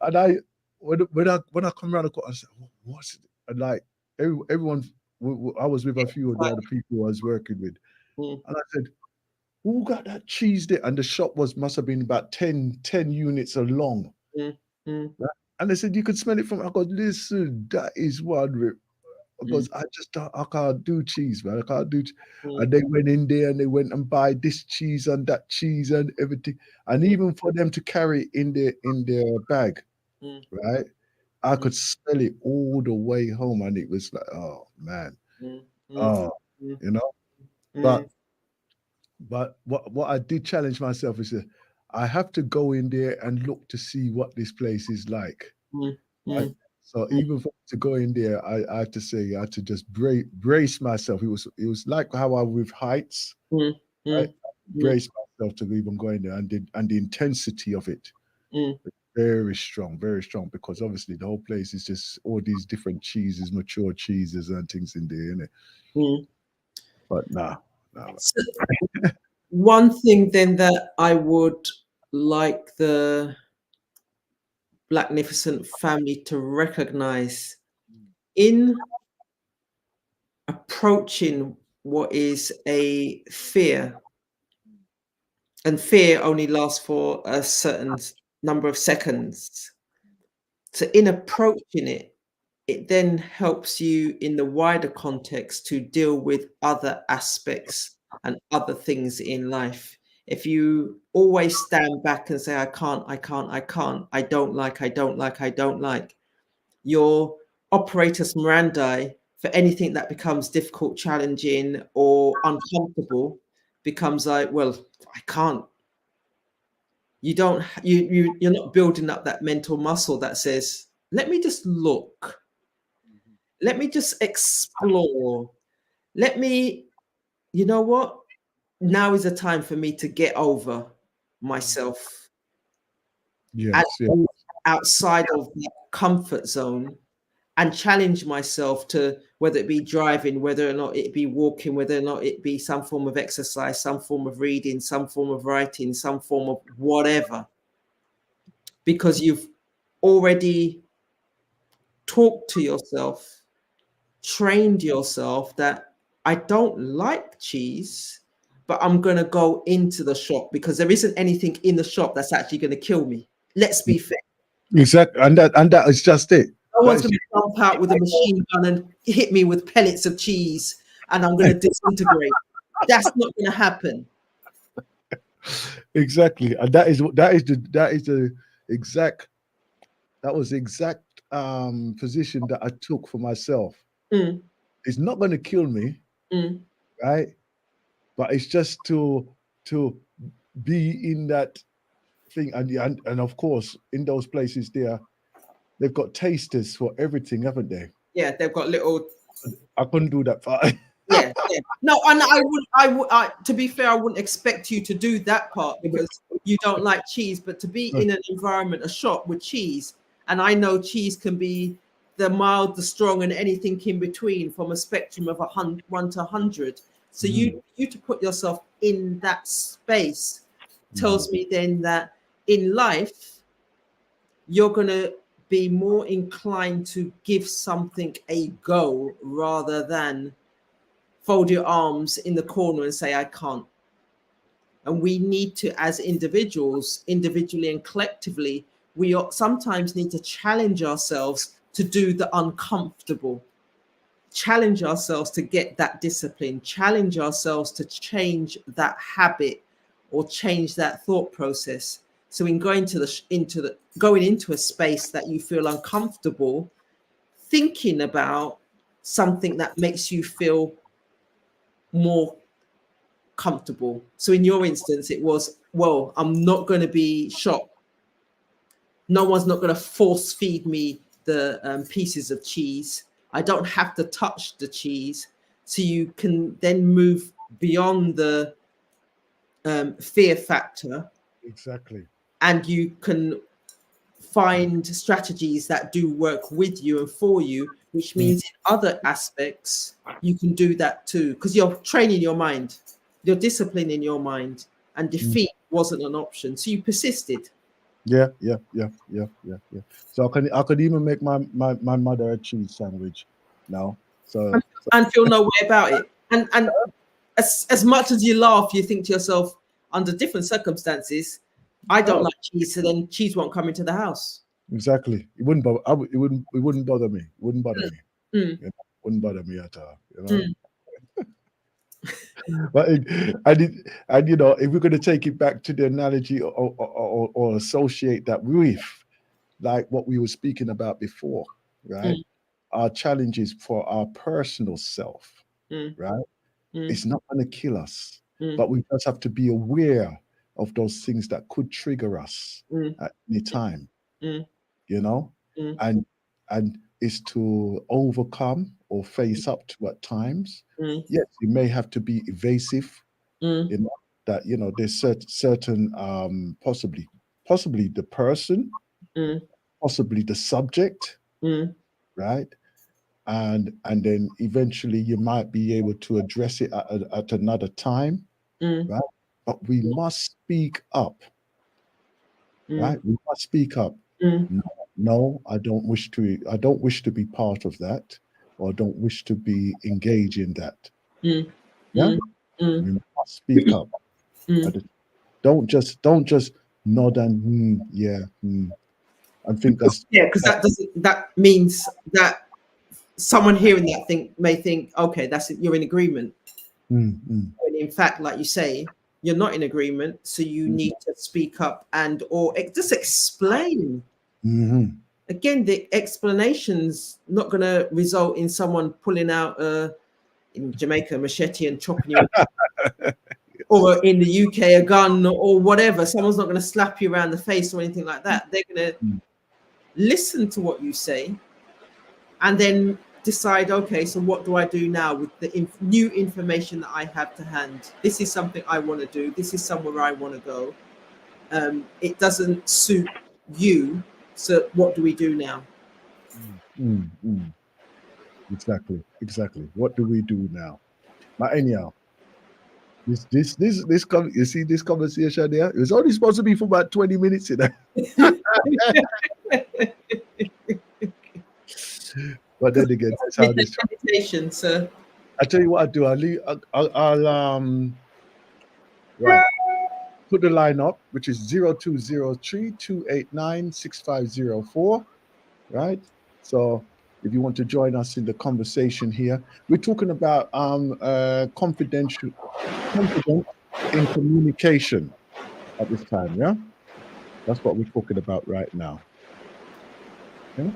And when I come around the corner, I said, "What's it?" And like everyone, I was with a few of the Like, other people I was working with, mm, and I said, "Who got that cheese there?" And the shop must have been about 10 units along. mm, mm, Right? And they said you could smell it from. I go, listen, that is one. mm, Because I can't do cheese, man. I can't do. mm, And they went in there and they went and buy this cheese and that cheese and everything, and mm, even for them to carry it in their bag, mm, right? I mm, could smell it all the way home, and it was like, oh man, mm, mm, oh, mm, you know. But mm, what I did challenge myself is that I have to go in there and look to see what this place is like. mm, Right? mm, So mm, even for to go in there, I have to say I had to just brace myself. It was like how I with heights, mm, right? mm, mm, Brace myself to even go in there, and the intensity of it mm, very strong, because obviously the whole place is just all these different cheeses, mature cheeses and things in there, innit? mm. But nah, nah. So one thing then that I would like the Blacknificent family to recognize in approaching what is a fear, and fear only lasts for a certain number of seconds. So, in approaching it, it then helps you in the wider context to deal with other aspects and other things in life. If you always stand back and say, I can't, I can't, I can't, I don't like, I don't like, I don't like, your operatus mirandi for anything that becomes difficult, challenging, or uncomfortable becomes like, well, I can't. You don't you're not building up that mental muscle that says, let me just look, let me just explore, let me, you know what, now is the time for me to get over myself and Yes, yeah, move outside of the comfort zone and challenge myself to, whether it be driving, whether or not it be walking, whether or not it be some form of exercise, some form of reading, some form of writing, some form of whatever, because you've already talked to yourself, trained yourself that I don't like cheese, but I'm going to go into the shop because there isn't anything in the shop that's actually going to kill me. Let's be fair. exactly. And that is just it. No That one's is going to jump out with a machine gun and hit me with pellets of cheese and I'm going to disintegrate. That's not going to happen. exactly, and that is the exact. That was the exact position that I took for myself. Mm, It's not going to kill me, mm. right? But it's just to be in that thing, and of course, in those places there, they've got tasters for everything, haven't they? Yeah, they've got little. I couldn't do that part. Yeah, yeah. No, and to be fair, I wouldn't expect you to do that part because you don't like cheese. But to be in an environment, a shop with cheese, and I know cheese can be the mild, the strong, and anything in between, from a spectrum of 1 to 100. So you to put yourself in that space tells me then that in life you're gonna be more inclined to give something a go rather than fold your arms in the corner and say, I can't. And we need to, as individuals, individually and collectively, we sometimes need to challenge ourselves to do the uncomfortable, challenge ourselves to get that discipline, challenge ourselves to change that habit or change that thought process. So in going going into a space that you feel uncomfortable, thinking about something that makes you feel more comfortable. So in your instance, it was, well, I'm not going to be shocked. No one's not going to force feed me the pieces of cheese. I don't have to touch the cheese. So you can then move beyond the fear factor. Exactly. And you can find strategies that do work with you and for you, which means in other aspects, you can do that too, because you're training your mind, you're disciplining your mind, and defeat wasn't an option. So you persisted. Yeah. So I could even make my mother a cheese sandwich now. So and feel no way about it. And as much as you laugh, you think to yourself, under different circumstances, I don't like cheese, so then cheese won't come into the house. Exactly. It wouldn't bother. It wouldn't bother me. It wouldn't bother me. Mm. You know, wouldn't bother me at all. You know. But and you know, if we're going to take it back to the analogy or associate that with, like what we were speaking about before, right? Our challenges for our personal self, right? It's not going to kill us, but we just have to be aware of those things that could trigger us at any time. You know, and is to overcome or face up to at times. Yes, you may have to be evasive. You know that there's certain possibly the person, possibly the subject, right? And then eventually you might be able to address it at another time, right? But we must speak up, right? We must speak up. No, I don't wish to be part of that, or don't wish to be engaged in that. Yeah, we must speak up. Don't just nod and I think that's because that means that someone hearing that may think, okay, that's it, you're in agreement. And in fact, like you say, you're not in agreement, so you need to speak up or just explain. Again, the explanation's not going to result in someone pulling out in Jamaica a machete and chopping you, or in the UK a gun or whatever. Someone's not going to slap you around the face or anything like that. They're going to listen to what you say and then decide, okay, so what do I do now with the new information that I have to hand? This is something I want to do. This is somewhere I want to go. It doesn't suit you. So what do we do now? Exactly. What do we do now? But anyhow, you see this conversation there? It was only supposed to be for about 20 minutes, you know. But then again, that's how this. Meditation, sir. I tell you what I do. I'll right. Put the line up, which is 0203-289-6504. Right. So if you want to join us in the conversation here, we're talking about confidence in communication at this time. Yeah, that's what we're talking about right now. Okay.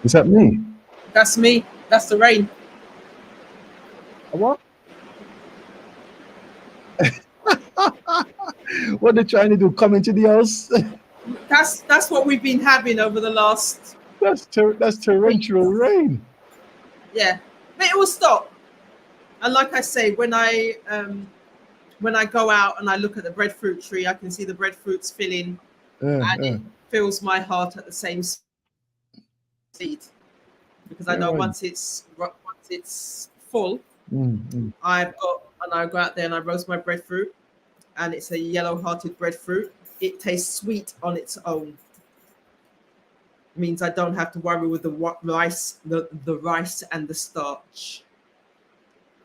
Is that me? That's me. That's the rain. What? What they trying to do? Come into the house? That's what we've been having over the last That's torrential rain. yeah. But it will stop. And like I say, when I go out and I look at the breadfruit tree, I can see the breadfruits filling, and it fills my heart at the same speed. Because I know Right. once it's full, I go out there and I roast my breadfruit, and it's a yellow-hearted breadfruit. It tastes sweet on its own. Means I don't have to worry with the rice, the rice and the starch.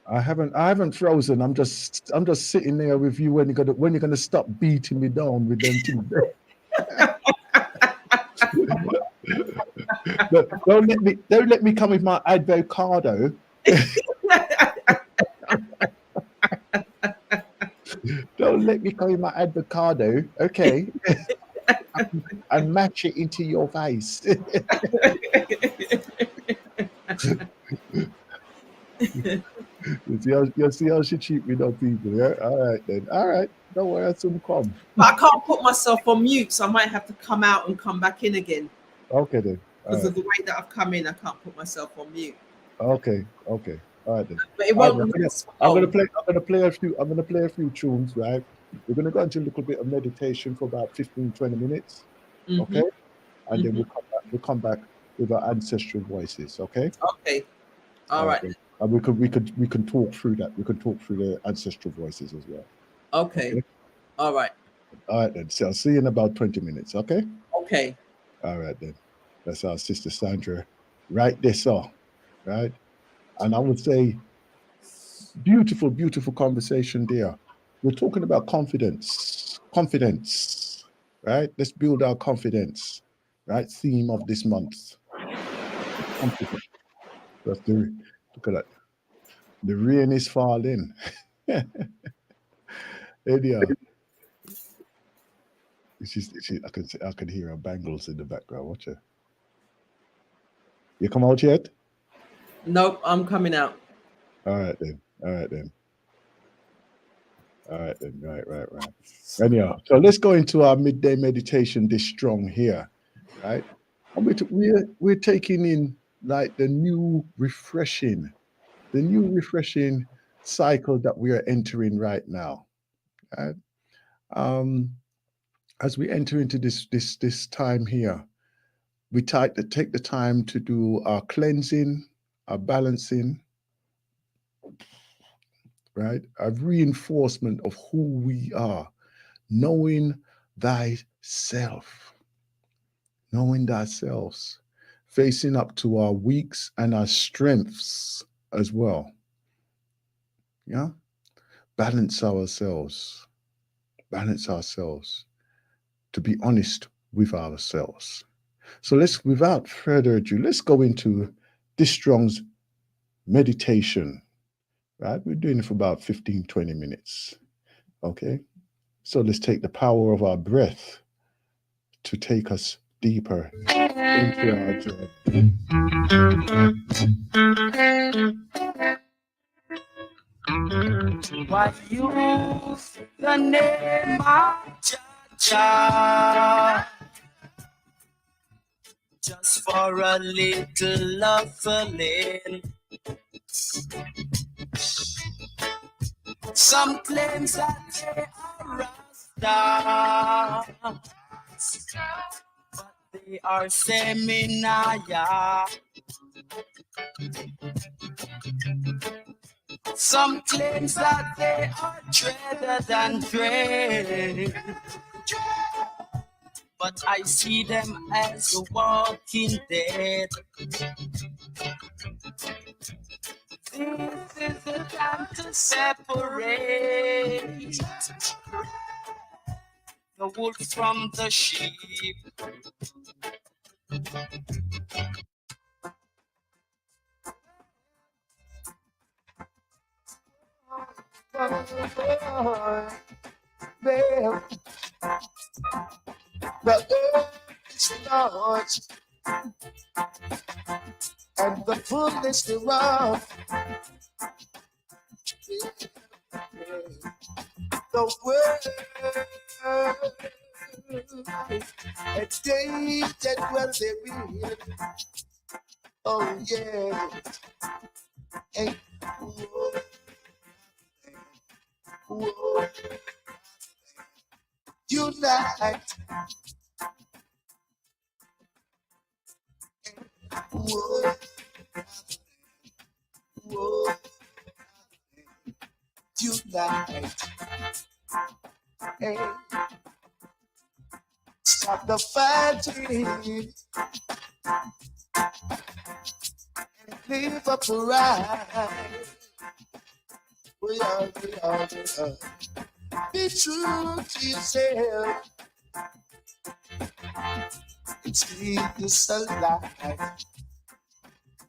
I haven't frozen. I'm just sitting there with you when you're gonna stop beating me down with them things. Don't let me come with my avocado. Don't let me come with my avocado, okay? And match it into your face. You see how she treat me, though, people. Yeah, all right then. All right, don't worry, I'll soon come. But I can't put myself on mute, so I might have to come out and come back in again. Okay then. Because of the way that I've come in, I can't put myself on mute. Okay. All right then. But it All won't. right, I'm gonna play a few tunes, right? We're gonna go into a little bit of meditation for about 15, 20 minutes. Okay? And then we'll come back with our ancestral voices, okay? Okay. All right. And we can talk through that. We can talk through the ancestral voices as well. Okay. All right. All right then. So I'll see you in about 20 minutes, okay? Okay. All right then. That's our sister Sandra. Right this off, right? And I would say beautiful, beautiful conversation there. We're talking about confidence. Confidence, right? Let's build our confidence, right? Theme of this month. Confidence. Look at that. The rain is falling. Anyhow, I can hear her bangles in the background. Watch her. You come out yet? Nope, I'm coming out. All right then. Right. Anyhow, so let's go into our midday meditation this strong here, right? And we're taking in like the new refreshing cycle that we are entering right now. Right? As we enter into this time here, we take the time to do our cleansing, our balancing, right? A reinforcement of who we are, knowing thyself, knowing thyself, facing up to our weaks and our strengths as well. Yeah, balance ourselves to be honest with ourselves. So let's, without further ado, let's go into this strong's meditation, right? We're doing it for about 15, 20 minutes. Okay. So let's take the power of our breath to take us deeper into our journey. Why use the name of Jah just for a little loving? Some claims that they are Rasta, but they are Seminaya. Some claims that they are dreader than dread, but I see them as the walking dead. This is the time to separate the wolf from the sheep. Lord, and the fullness thereof. The world and they that dwell therein. Oh yeah. Hey. Whoa. Whoa. Unite. Whoa. Whoa. Unite. Hey. Stop the fighting and live upright. We are. Be true to yourself. It's Jesus alive.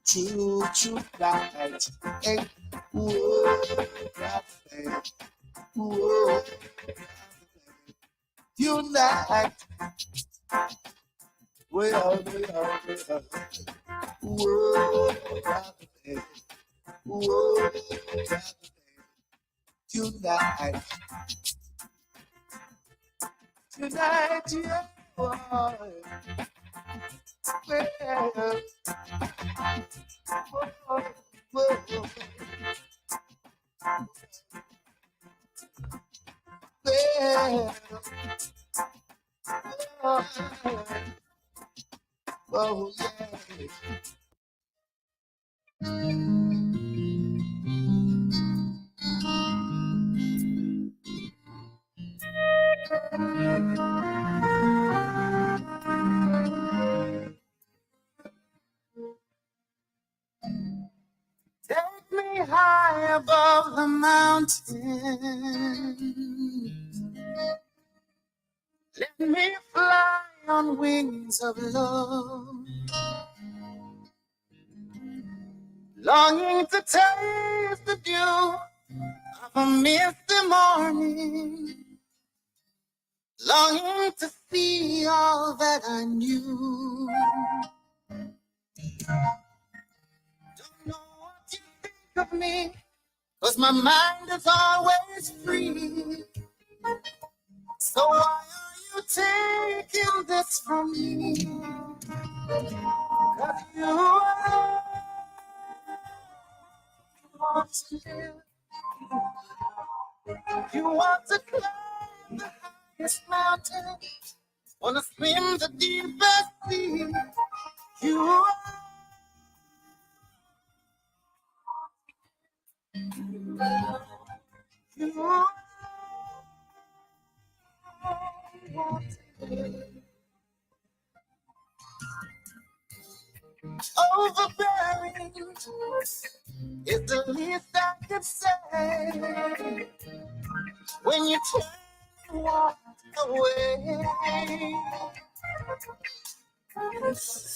True light. Hey, whoa, whoa. Unite. We are. Whoa, whoa. Unite. Tonight, yeah. Well, oh, yeah. Take me high above the mountain. Let me fly on wings of love. Longing to taste the dew of a misty morning. Longing to see all that I knew. Don't know what you think of me, 'cause my mind is always free. So why are you taking this from me? 'Cause you want to live. You want to climb the highest mountain. Wanna swim the deepest sea. You want overbearing is the least I could say when you turn and walk away.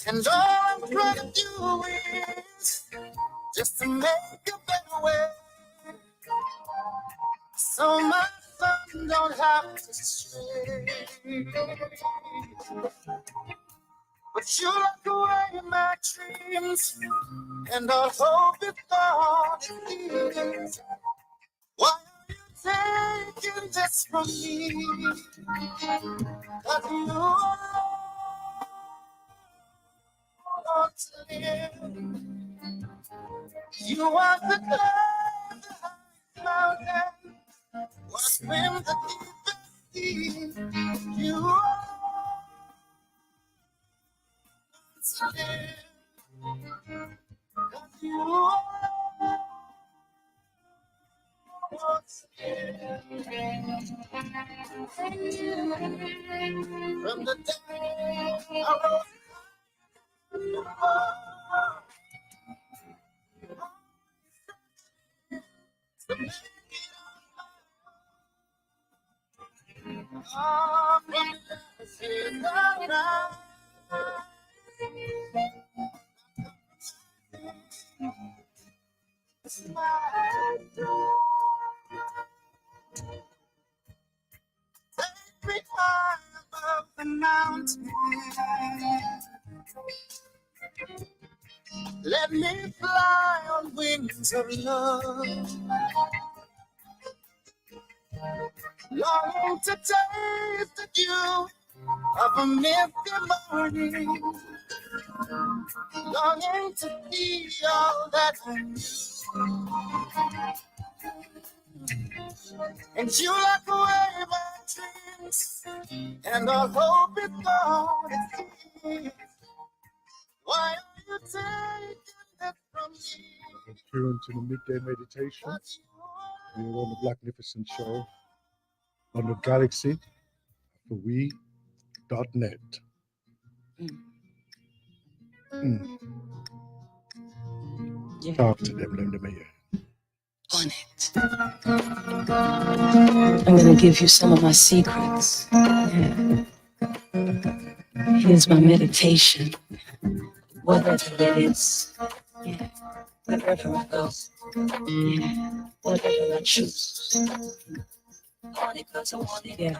And all I'm trying to do is just to make a better way, so my son don't have to stray. But you lock away my dreams, and all hope is gone. It is. Why are you taking this from me? 'Cause you want to live. You want to climb the highest mountain. Wanna swim the deepest sea. You want to live. 'Cause you want to live. From the day I rose to make it on from the night. Smile. Take me high above the night. mountain. Let me fly on wings of love, longing to taste the dew of a misty morning, longing to be all that I knew. And you lock away my dreams, and all hope is gone. Why are you taking that from me? Tuned to the midday meditation. We're on the Blacknificent show on the Galaxy for we.net. Yeah. Talk to them, let them hear. On it. I'm gonna give you some of my secrets. Yeah. Here's my meditation. Whatever it is, yeah. Wherever I go, yeah. Whatever I choose. Yeah.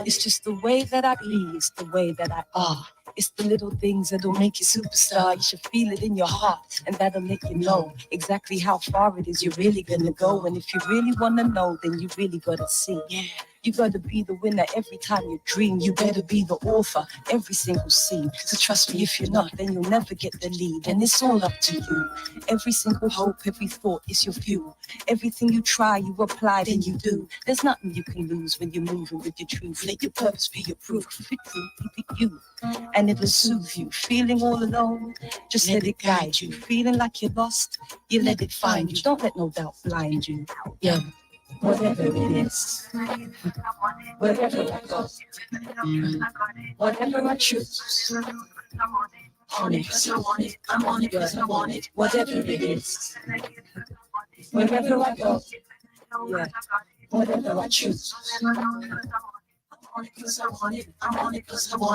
It's just the way that I be, it's the way that I are. It's the little things that'll make you superstar. You should feel it in your heart, and that'll let you know exactly how far it is you're really gonna go. And if you really wanna know, then you really gotta see. Yeah. You gotta be the winner every time you dream. You better be the author every single scene. So trust me, if you're not, then you'll never get the lead. And it's all up to you. Every single hope, every thought is your fuel. Everything you try, you apply, then you do. There's nothing you can lose when you're moving with your truth. Let your purpose be your proof. Keep it true, keep it you. And it'll soothe you. Feeling all alone, just let it guide you. Feeling like you're lost, you let it find you. Don't let no doubt blind you. Yeah. Whatever it is, wherever I go, whatever I choose, on it, I'm on it because I want it. Whatever it is, wherever I go, yeah, whatever I choose.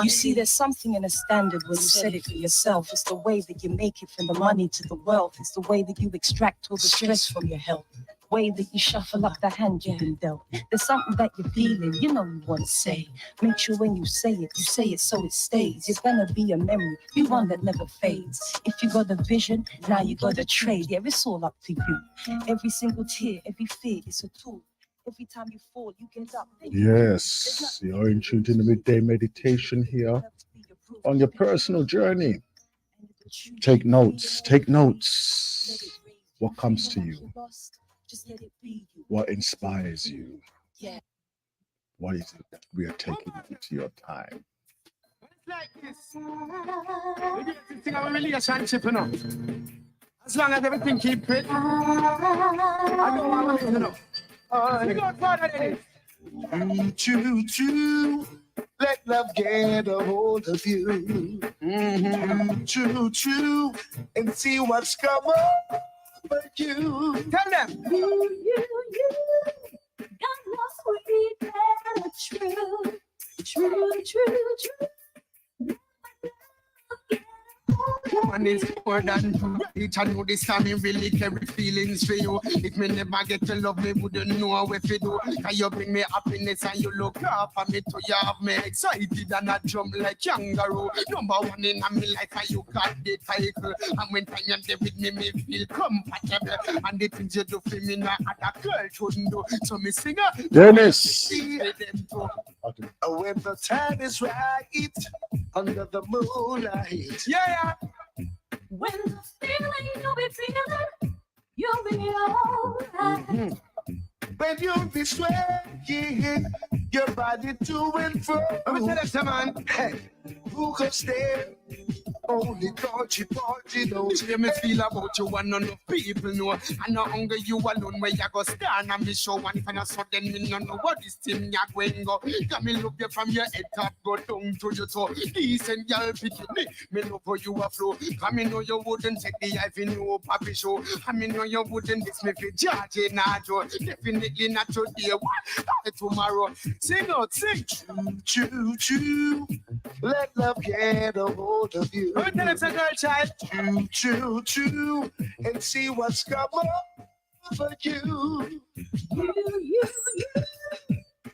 You see, there's something in a standard when you set it for yourself. It's the way that you make it from the money to the wealth. It's the way that you extract all the stress from your health. Way that you shuffle up the hand you've been dealt. There's something that you're feeling, you know you want to say. Make sure when you say it so it stays. You're gonna be a memory, be one that never fades. If you got a vision, now you got a trade. Yeah, it's all up to you. Every single tear, every fear is a tool. Every time you fall, you get up. Yes, you're in tune to the midday meditation here on your personal journey. Take notes, take notes. What comes to you? What inspires you? What is it that we are taking into your time? It's like this. We get this thing of a relationship, you know. As long as everything keeps it, I don't want to know. We go further than this. Choo-choo, let love get a hold of you. Choo-choo, and see what's coming for you. Tell them. You got no sweet and true. Woman is more than right. I know this time me really carry feelings for you. If me never get to love me, wouldn't know what to do. Cause you bring me happiness and you look after me too. You have me excited and I jump like kangaroo. Number one in me life and you got the title. And when time you're there with me feel compatible. And the things you do for me, no other girl shouldn't do. So me sing a Dennis. see them too. When the time is right, under the moonlight. Yeah. When the feeling you'll be feeling, you'll be alright. When you'll be swaying your body to and fro. I'm gonna tell you, man. Hey, who could stay? Only country party knows. Let me feel about you and none of people know. I know hunger you alone where you go stand and me show one if I not so then me no know what this thing ya going go. Got me look you from your head top go down to your toe. Decent girl picking me love how you a flow. Come me know you wouldn't take the avenue papi show. I me know you wouldn't miss me for George Najo. Definitely not today. What? Tomorrow. Sing out, sing. Choo choo. Let love get a hold of you. Oh, tell it's a girl child. Choo choo, and see what's coming for you. You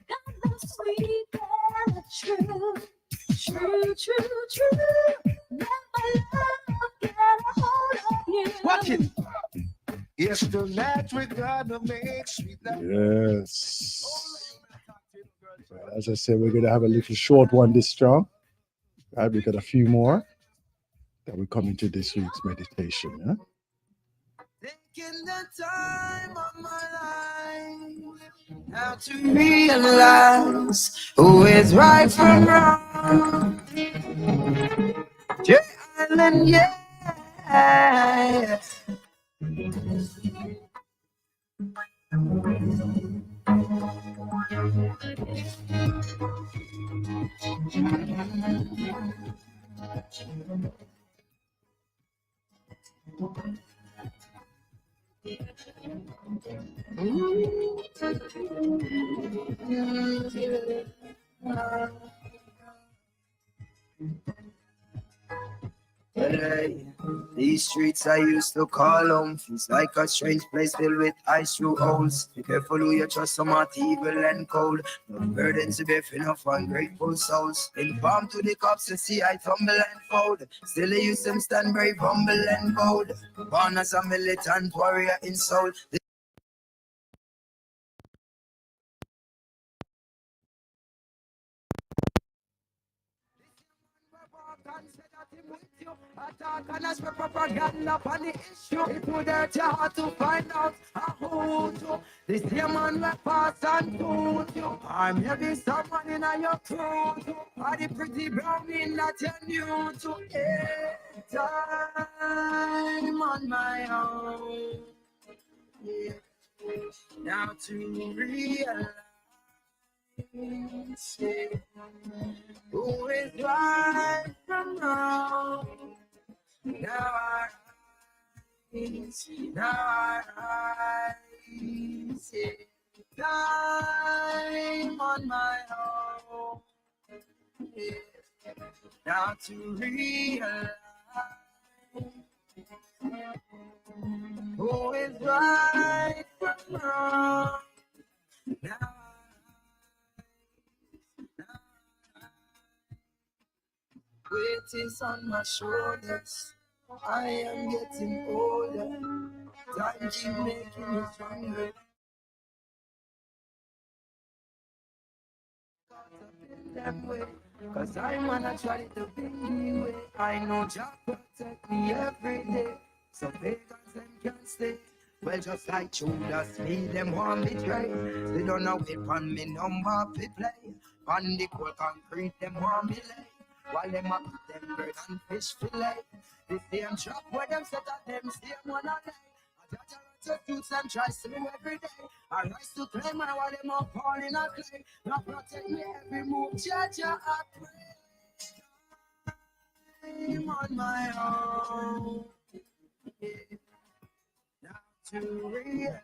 got the sweet and the true, true, true. Let my love get a hold of you. Watch it. Yes, tonight we're gonna make sweet love. Yes. Well, as I said, we're gonna have a little short one this strong. Right, we got a few more. That we come into this week's meditation. Yeah? Taking the time of my life now to realize who is right from wrong. J Island, yeah. Hey, these streets I used to call home feels like a strange place filled with ice through holes. Be careful who you trust, some are evil and cold. No burdens to bear enough ungrateful souls. Inform to the cops to see I tumble and fold. Still they use them stand brave, humble and bold. Born as a militant warrior in soul. Attack and as for propaganda on the issue. It would hurt your heart to find out who to. This here man will pass and put you. Or maybe someone in your crew too. Or the pretty brown in that you're new to. Time on my own. Yeah. Now to realize. Who is right from wrong? Now I see. Time on my own. Yeah. Now to realize who is right from wrong. Now weight is on my shoulders. I am getting older. Time keep making me stronger. Caught up in them way, 'cause I wanna try to be me way. I know Jah protect me every day, so pagans them can't stay. Well, just like Judas, me them want me try. They don't know it on me number to play. On the cold concrete, them want me lay. While them up them bird and fish fillet. The same trap where them set at them same one a day. I judge a lot of youths and try to live every day. I rise to claim and while them up falling a clay. Now protect me every move, judge I pray. I'm on my own. Yeah. Now to realize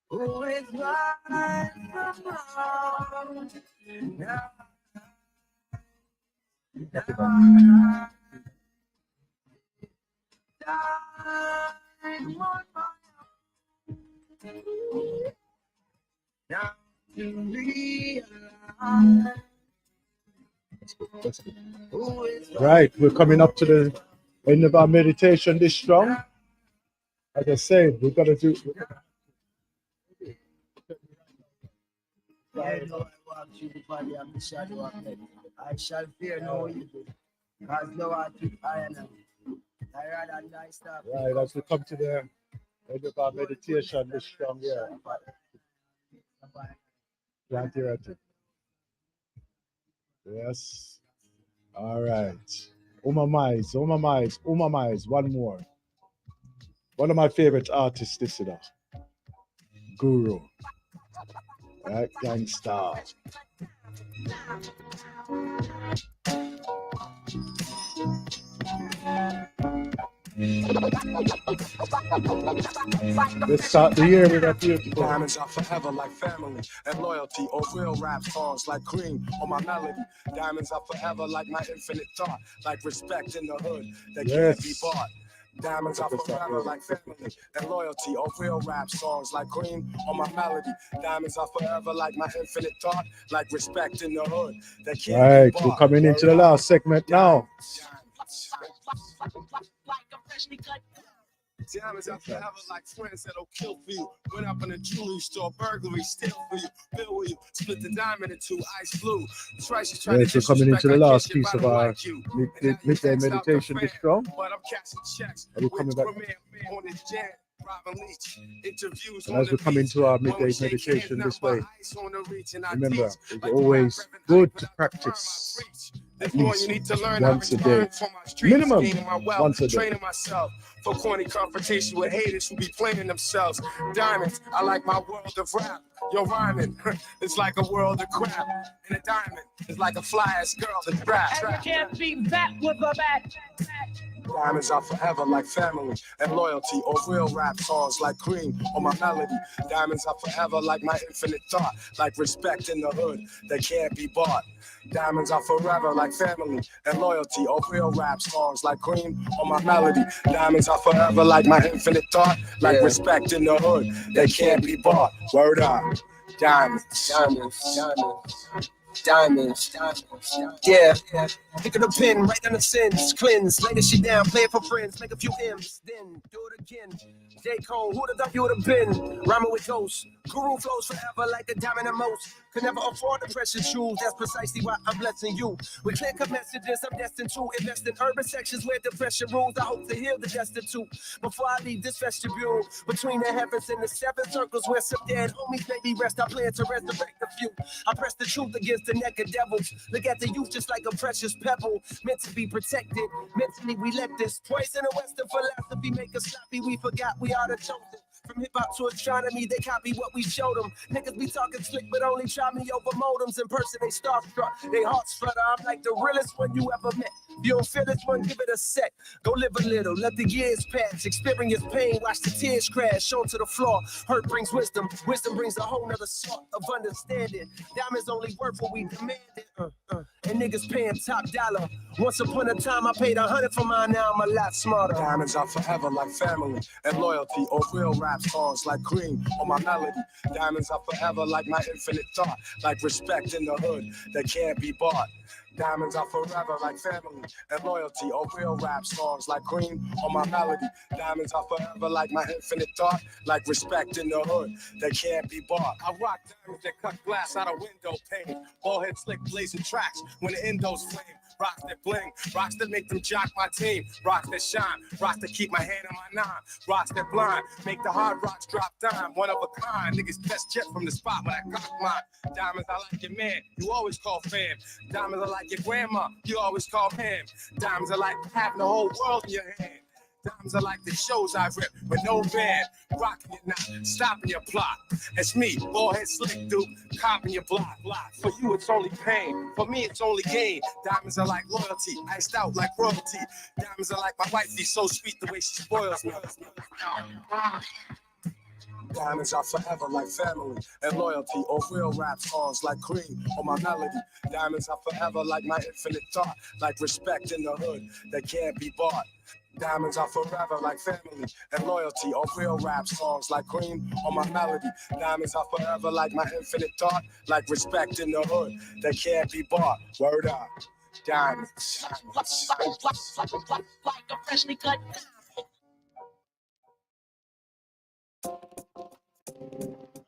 who is right from wrong. Now I'm on my own. Now to realize who is Right, we're coming up to the end of our meditation this strong. As I said, we're gonna do. I know I walk through the valley of the shadow of death. I shall fear no evil, because thou art with I and I rather die stop. Right, as we come to the end of our meditation this strong, yeah. Right here, right here. Yes. All right. Umamais, one more. One of my favorite artists, this is that. Guru. Right, Gangsta. Let's start the year with a beautiful. Diamonds are forever like family and loyalty, or real rap songs like cream on my melody. Diamonds are forever like my infinite thought, like respect in the hood that can't be bought. Diamonds are forever like family and loyalty. Or real rap songs like cream on my melody. Diamonds are forever like my infinite thought. Like respect in the hood. That can't Right, be we're bought. coming into the last segment now. Diamonds are forever like friends that'll kill for you. Went up in a jewelry store, burglary, steal for you, bill with you, split the diamond in two, ice blue. Twice you try to Yes, we're coming into the disrespect, I last guess piece your of body our like you. And now you midday text out the meditation fan, this strong. but I'm cashing checks. Are we coming With back? Premier on his jam, Robin Leach, interviews And on as the we come beach. into our When we midday shake hands, meditation nothing this but way, ice on the reach, and I remember, teach it's like always the Reverend good Ike to without the perm, I practice preach. at The more least you need to learn, once I a return day. for my streets, Minimum gaining my wealth, once a day. training myself for corny confrontation with haters who be playing themselves. Diamonds, I like my world of rap. Yo, rhyming, it's like a world of crap. And a diamond is like a fly-ass girl to trap. And you can't beat that with a bat. Diamonds are forever like family and loyalty, or real rap songs like cream on my melody. Diamonds are forever like my infinite thought, like respect in the hood that can't be bought. Diamonds are forever like family and loyalty, or real rap songs like cream on my melody. Diamonds are forever like my infinite thought, like respect in the hood that can't be bought. Word up. Diamonds. Diamonds. Yeah. Pick up the pen, write down the sins, cleanse, lay this shit down, play it for friends, make a few hymns, then do it again. J. Cole, who'd have thought you would have been? Rhyming with ghosts, guru flows forever like a diamond in most. Could never afford the precious jewels, that's precisely why I'm blessing you. With clear cut messages, I'm destined to invest in urban sections where depression rules. I hope to heal the destitute before I leave this vestibule. Between the heavens and the seven circles where some dead homies maybe rest, I plan to resurrect a few. I press the truth against the neck of devils. Look at the youth just like a precious pebble, meant to be protected. Mentally, we let this poison of Western philosophy make us sloppy. We forgot we are the chosen. From hip hop to astronomy, they copy what we showed them. Niggas be talking slick, but only try me over modems. In person, they starstruck, they hearts flutter. I'm like the realest one you ever met. If you don't feel this one, give it a sec. Go live a little, let the years pass. Experience pain, watch the tears crash onto the floor. Hurt brings wisdom, wisdom brings a whole nother sort of understanding. Diamonds only worth what we demanded. And niggas paying top dollar. Once upon a time, I paid 100 for mine. Now I'm a lot smarter. Diamonds are forever like family and loyalty, or real rap songs like cream on my melody. Diamonds are forever like my infinite thought, like respect in the hood that can't be bought. Diamonds are forever like family and loyalty, or real rap songs like cream on my melody. Diamonds are forever like my infinite thought, like respect in the hood that can't be bought. I rock diamonds that cut glass out of window pane. Ball head slick blazing tracks when the endos flame. Rocks that bling, rocks that make them jock my team. Rocks that shine, rocks that keep my hand in my nine. Rocks that blind, make the hard rocks drop dime. One of a kind, niggas best jet from the spot when I cock mine. Diamonds, I like your man, you always call fam. Diamonds, I like your grandma, you always call him. Diamonds, I like having the whole world in your hand. Diamonds are like the shows I rip with no band. Rocking it now, stopping your plot. It's me, ball head slick dude, copping your block. For you, it's only pain. For me, it's only gain. Diamonds are like loyalty, iced out like royalty. Diamonds are like my wifey, so sweet the way she spoils me. Diamonds are forever like family and loyalty, or real rap songs like cream on my melody. Diamonds are forever like my infinite thought, like respect in the hood that can't be bought. Diamonds are forever like family and loyalty, or real rap songs like cream on my melody. Diamonds are forever like my infinite thought, like respect in the hood that can't be bought. Word up. Diamonds. Like a freshly cut.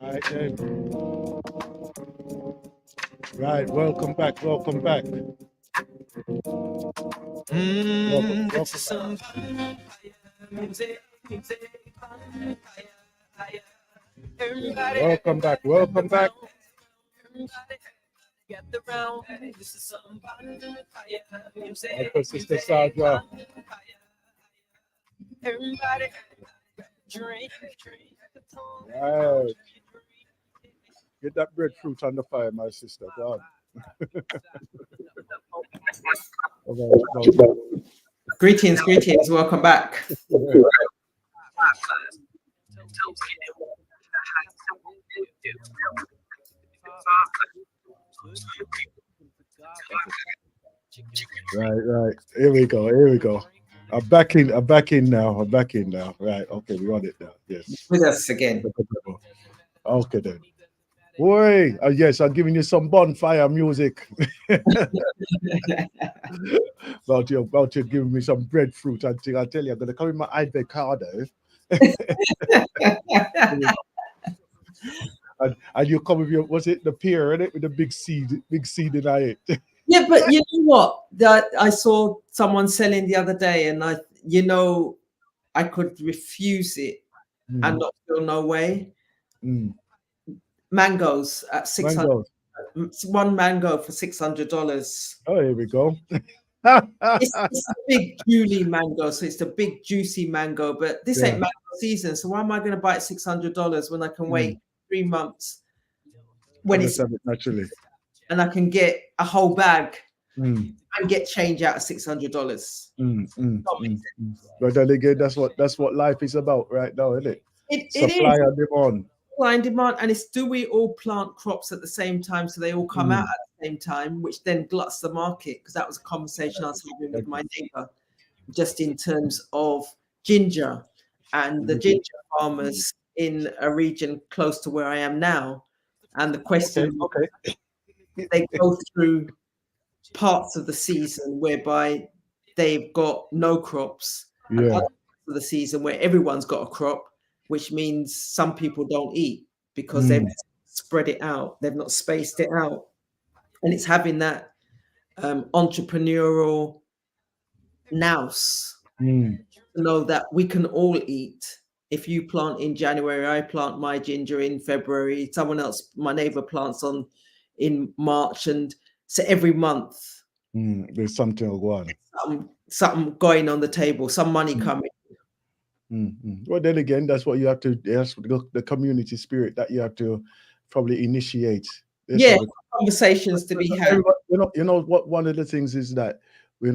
All right, then. Right, welcome back, welcome back. This is some music. Welcome back, welcome back. Get around. This is some music. My sister Sandra. Everybody drink. Right. Get that breadfruit on the fire, my sister. God. Greetings, welcome back. Right. Here we go. I'm back in. I'm back in now. I'm back in now. Right. Okay, we on it now. Yes. with us again. Okay then. Boy, yes, I'm giving you some bonfire music. About you giving me some breadfruit. I tell you, I'm gonna come in my avocado. And you come with your, was it the pear in it with the big seed in it? Yeah, but you know what? That I saw someone selling the other day, and I could refuse it and not feel no way. Mm. Mangoes at 600. Mangoes. One mango for $600. Oh, here we go. It's a big Julie mango, so it's a big juicy mango. But this ain't Yeah. mango season, so why am I going to buy it $600 when I can wait 3 months when And it's let's have it naturally. and I can get a whole bag Mm. and get change out of $600? But then again, that's what life is about right now, isn't it? It Supply is and demand. supply and demand, and it's, do we all plant crops at the same time so they all come out at the same time, which then gluts the market? Because that was a conversation I was having with my neighbor, just in terms of ginger and the ginger farmers in a region close to where I am now. And the question, Okay. they go through parts of the season whereby they've got no crops, and Yeah. other parts of the season where everyone's got a crop, which means some people don't eat because they've spread it out, they've not spaced it out. And it's having that entrepreneurial nous Mm. to know that we can all eat. If you plant in January, I plant my ginger in February, someone else, my neighbor, plants in March, and so every month There's something going on. something going on the table, some money coming. Well, then again, that's what you have to. That's the community spirit that you have to probably initiate. Yeah, conversations to be had. You know what? One of the things is that we're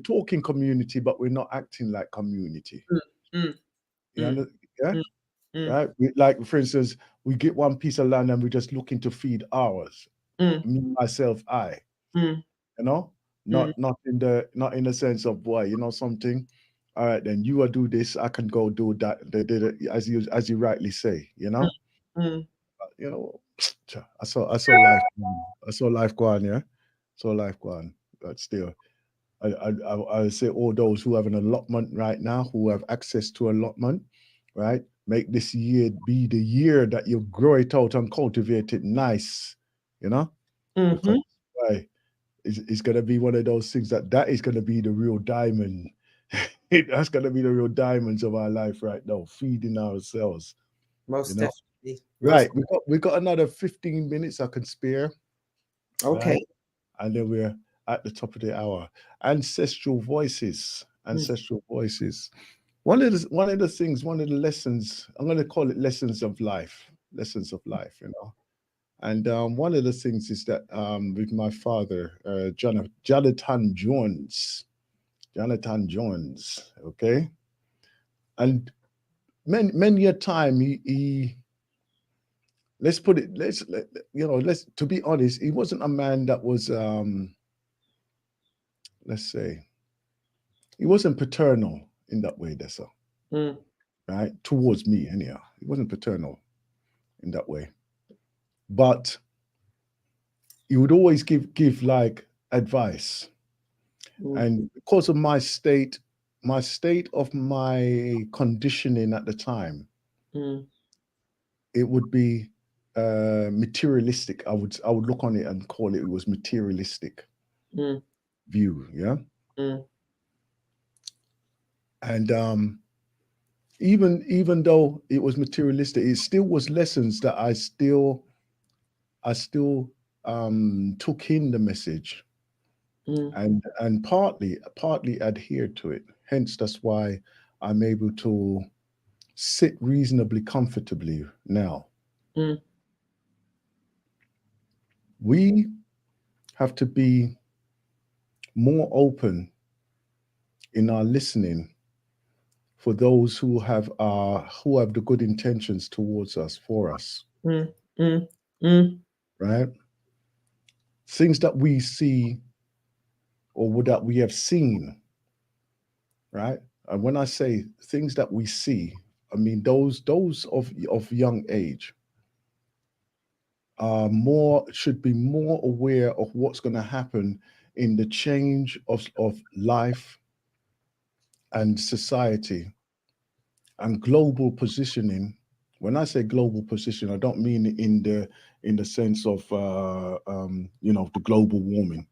talking community, but we're not acting like community. Yeah, right. Like for instance, we get one piece of land and we're just looking to feed ours. Me, myself, I. You know, not in the sense of, boy, you know something. All right, then you will do this. I can go do that. As you rightly say, you know. You know, I saw life. I saw life go on. Yeah, saw life go on. But still, I say all those who have an allotment right now, who have access to allotment, right? Make this year be the year that you grow it out and cultivate it nice, you know. Because why? It's going to be one of those things that is going to be the real diamond. That's going to be the real diamonds of our life right now, feeding ourselves. Most definitely. Right. We got another 15 minutes I can spare. Okay. Right? And then we're at the top of the hour. Ancestral voices. Ancestral voices. One of the lessons, I'm going to call it lessons of life, you know. And one of the things is that with my father, Jonathan Jones, okay? And many a time he let's to be honest, he wasn't a man that was let's say, he wasn't paternal in that way, Dessa. Right? Towards me, anyhow. He wasn't paternal in that way. But he would always give like advice. And because of my state of my conditioning at the time, it would be materialistic. I would look on it and call it was materialistic view, yeah. And even though it was materialistic, it still was lessons that I still took in the message and partly adhered to it. Hence, that's why I'm able to sit reasonably comfortably now. We have to be more open in our listening for those who have the good intentions towards us, for us. Right? Things that we see or that we have seen right? And when I say things that we see, I mean those of young age are more should be more aware of what's going to happen in the change of life and society and global positioning. When I say global position, I don't mean in the sense of the global warming,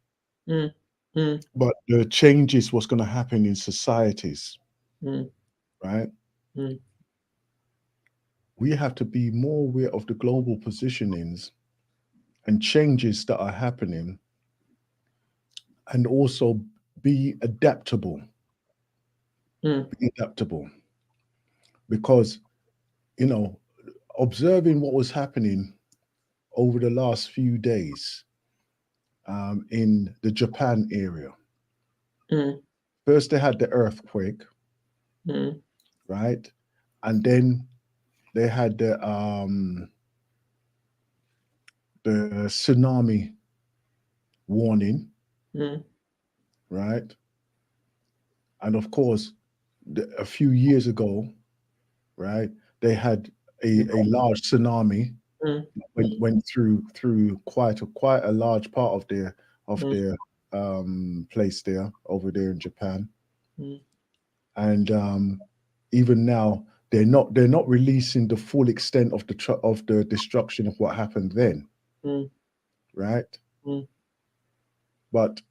Mm, mm, but the changes what's going to happen in societies, mm, right? mm, We have to be more aware of the global positionings and changes that are happening, and also be adaptable. mm, Be adaptable, because you know, observing what was happening over the last few days in the Japan area. mm, First, they had the earthquake, mm, right? And then they had the tsunami warning, mm, right? And of course, a few years ago, right, they had a large tsunami mm, went through quite a large part of mm, their place there over there in Japan. mm, And even now they're not releasing the full extent of the destruction of what happened then, mm, right? mm, But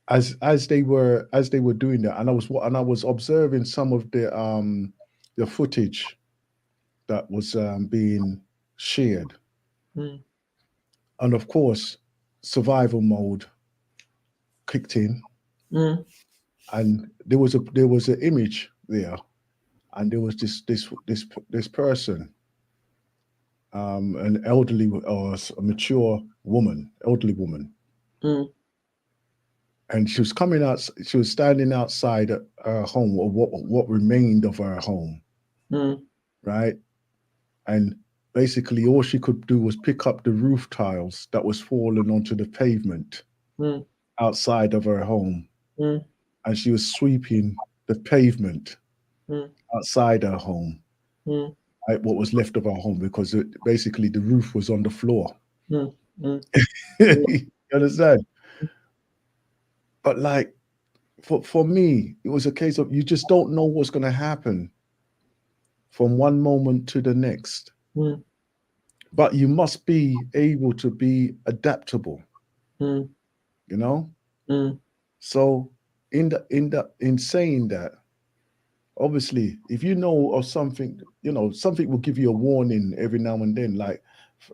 as they were doing that, and I was observing some of the footage that was being shared, mm, and of course survival mode kicked in, mm, and there was an image there, and there was this person, an elderly or a mature woman, elderly woman, mm, and she was coming out. She was standing outside her home, or what remained of her home, mm, right? And basically, all she could do was pick up the roof tiles that was falling onto the pavement mm, outside of her home, mm, and she was sweeping the pavement mm, outside her home, mm, right, what was left of her home, because basically the roof was on the floor. mm, mm, You understand? But like for me, it was a case of you just don't know what's going to happen from one moment to the next. mm, But you must be able to be adaptable, mm, you know? mm, So in saying that, obviously, if you know of something, something will give you a warning every now and then. Like,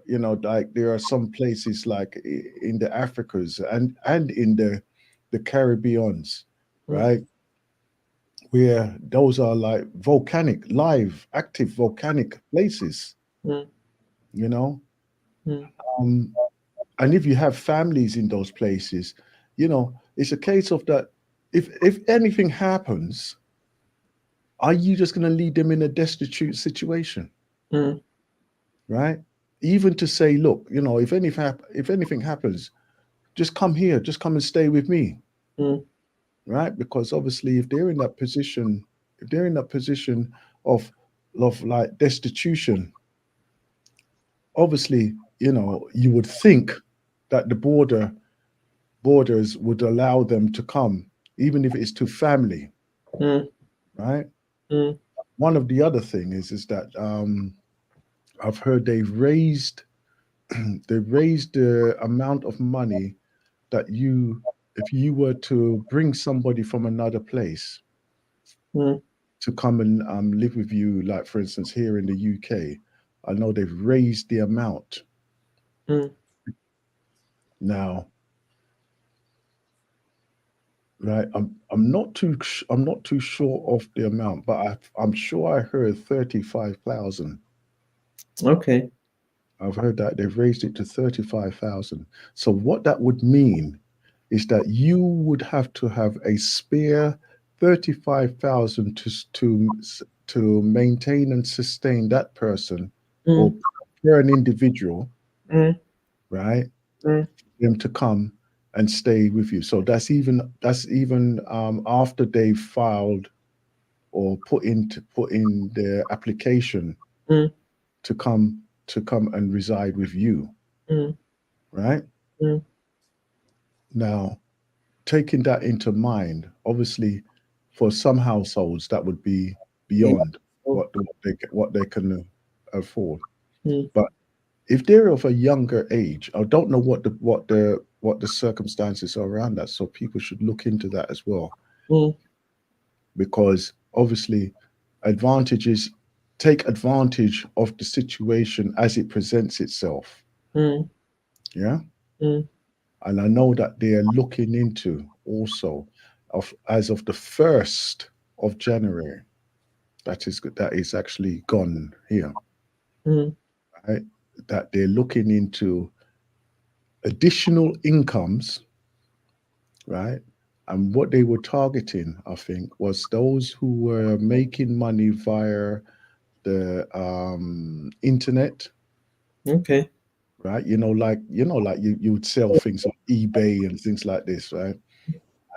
like there are some places like in the Africas and in the Caribbeans, mm, right? Where those are like volcanic, live, active volcanic places, mm, you know. mm, Um, and if you have families in those places, it's a case of that. If anything happens, are you just going to leave them in a destitute situation, mm, right? Even to say, look, if anything happens, just come here, just come and stay with me, mm, right? Because obviously, if they're in that position of like destitution, obviously, you would think that the borders would allow them to come, even if it's to family, mm, right? mm, One of the other thing is that I've heard they raised the amount of money that if you were to bring somebody from another place mm, to come and live with you, like for instance here in the UK, I know they've raised the amount mm. now. Right, I'm not too sure of the amount, but I'm sure I heard 35,000. Okay. I've heard that they've raised it to 35,000. So what that would mean is that you would have to have a spare 35,000 to maintain and sustain that person, or Mm, per an individual, mm, right? mm, Them to come and stay with you. So that's even after they've filed. or put in their application Mm. to come and reside with you, Mm. right? Mm. Now, taking that into mind, obviously, for some households that would be beyond what they can afford. Mm. But if they're of a younger age, I don't know what the circumstances are around that. So people should look into that as well, Mm. because obviously, advantages take advantage of the situation as it presents itself. Mm. Yeah. Mm. And I know that they are looking into also of as of the 1st of January, that is actually gone here, Mm. right? That they're looking into additional incomes, right? And what they were targeting, I think, was those who were making money via the internet, Okay. right? Like you would sell things on eBay and things like this, right?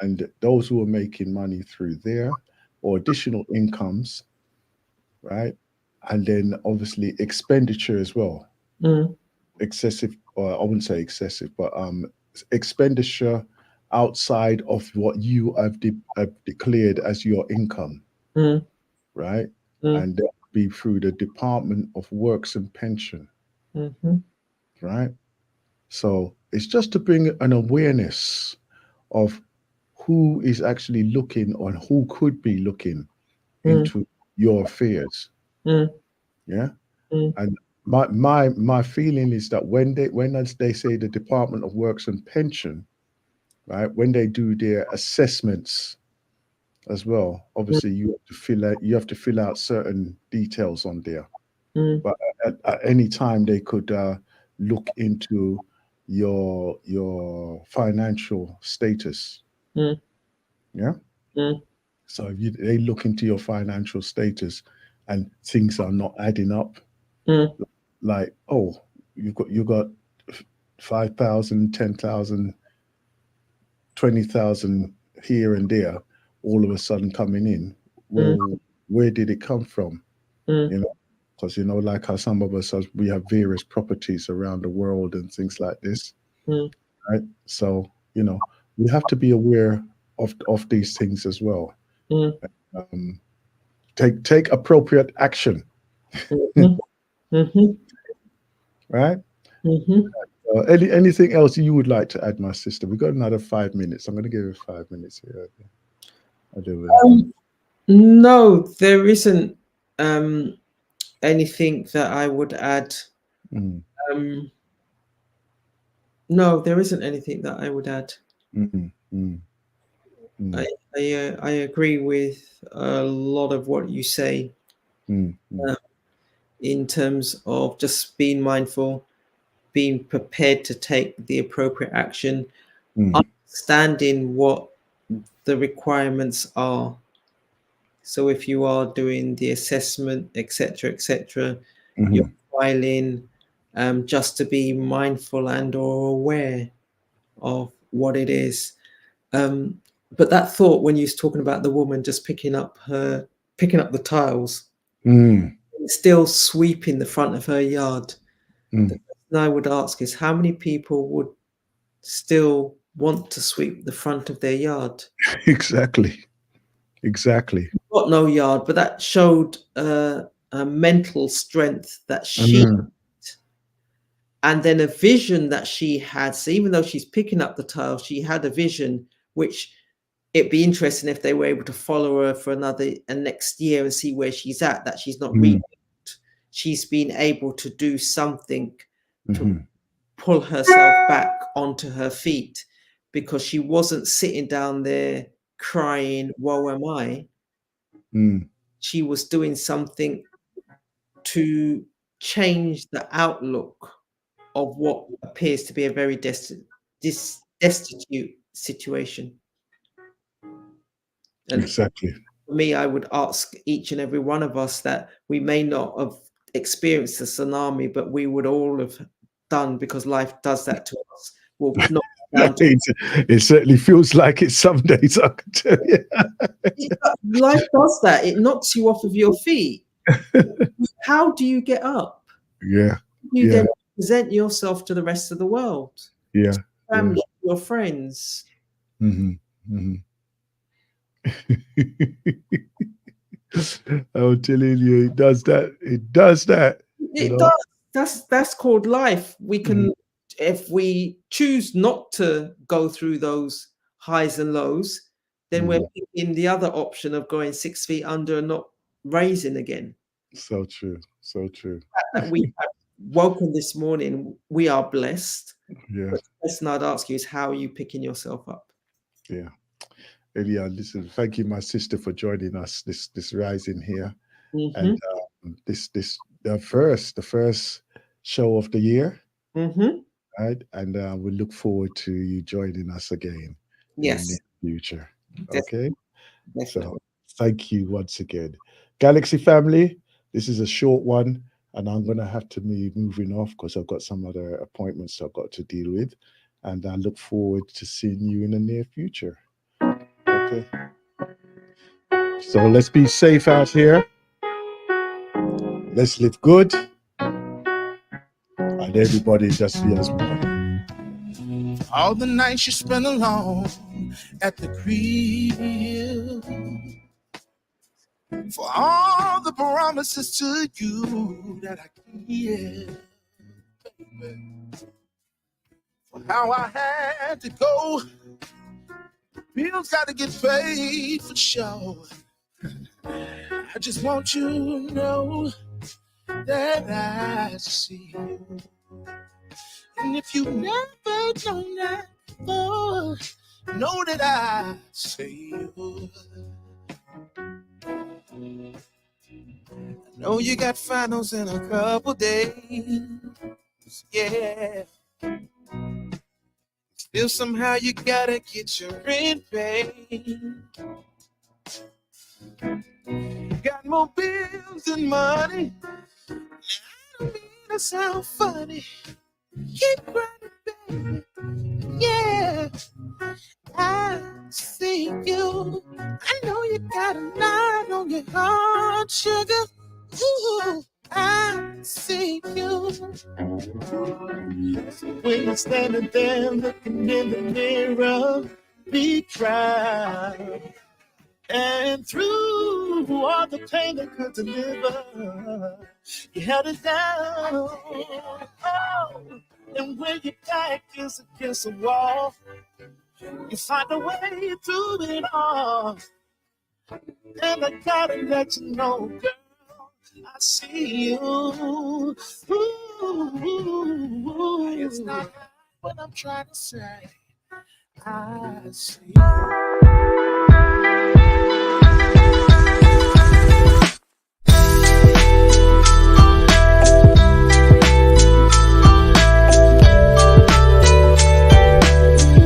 And those who are making money through there, or additional incomes, right? And then obviously expenditure as well, Mm. excessive, or I wouldn't say excessive, but expenditure outside of what you have declared as your income, Mm. right? Mm. And that would be through the Department of Works and Pension, Mm-hmm. right? So it's just to bring an awareness of who is actually looking, or who could be looking Mm. into your affairs. Mm. Yeah. Mm. And my feeling is that when as they say the Department of Works and Pension, right, when they do their assessments as well, obviously you have to fill out certain details on there. Mm. But at any time they could look into your financial status. Mm. Yeah. Mm. So if they look into your financial status and things are not adding up, Mm. like, oh, you got 5,000, 10,000, 20,000 here and there, all of a sudden coming in. Mm. Well, where did it come from? Mm. You know, because like how some of us we have various properties around the world and things like this, Mm. right? So we have to be aware of these things as well. Mm. Um, take appropriate action, Mhm. Mhm. right? Mhm. Anything else you would like to add, my sister? We've got another 5 minutes. I'm going to give you 5 minutes here. I do. No, there isn't anything that I would add. Mm, Um, no, there isn't anything that I would add. mm, mm, I mm, I agree with a lot of what you say mm, mm, uh, in terms of just being mindful, being prepared to take the appropriate action, mm, understanding what the requirements are. So if you are doing the assessment, etc., you're mhm, filing, just to be mindful and or aware of what it is. But that thought when you was talking about the woman just picking up the tiles, mm, still sweeping the front of her yard. The mm. question I would ask is how many people would still want to sweep the front of their yard? Exactly. Exactly. Got no yard, but that showed a mental strength that she Mm, and then a vision that she had. So even though she's picking up the tiles, she had a vision which it'd be interesting if they were able to follow her for another and next year and see where she's at, that she's not mm, she's been able to do something to mhm, pull herself back onto her feet because she wasn't sitting down there crying, woe am I. mm. She was doing something to change the outlook of what appears to be a very destitute situation. And Exactly. for me, I would ask each and every one of us that we may not have experienced a tsunami, but we would all have done because life does that to us. Will not It certainly feels like it some days, I can tell you. Life does that. It knocks you off of your feet. How do you get up? Yeah. You then present yourself to the rest of the world, Yeah. family, your friends. Mm-hmm. I'm telling you, it does that. It does that. It does. That's called life. We can, if we choose not to go through those highs and lows, then we're picking the other option of going 6 feet under and not raising again. So true. So true. That we have woken this morning, we are blessed. Yeah. But the question I'd ask you is, how are you picking yourself up? Yeah. Elia, listen, thank you, my sister, for joining us this rising here. And the first show of the year. Right. And we look forward to you joining us again in the near future. Okay. Definitely. So thank you once again. Galaxy family, this is a short one, and I'm gonna have to be moving off because I've got some other appointments I've got to deal with. And I look forward to seeing you in the near future. Okay. So let's be safe out here. Let's live good. And everybody just be as one. All the nights you spend alone at the crib, for all the promises to you that I give, for how I had to go. Bills got to get paid for sure. I just want you to know that I see you. And if you never known that before, know that I see you. I know you got finals in a couple days, yeah. Still somehow you gotta get your rent paid. Got more bills than money. I don't mean to sound funny. Keep running, baby. Yeah, I see you. I know you got a knot on your heart, sugar. Ooh, I see you. When you're standing there looking in the mirror, be proud. And through all the pain that could deliver, you held it down. Oh, and when your back is against the wall, you find a way through it all. And I gotta let you know, girl, I see you. Ooh, it's not what I'm trying to say. I see you.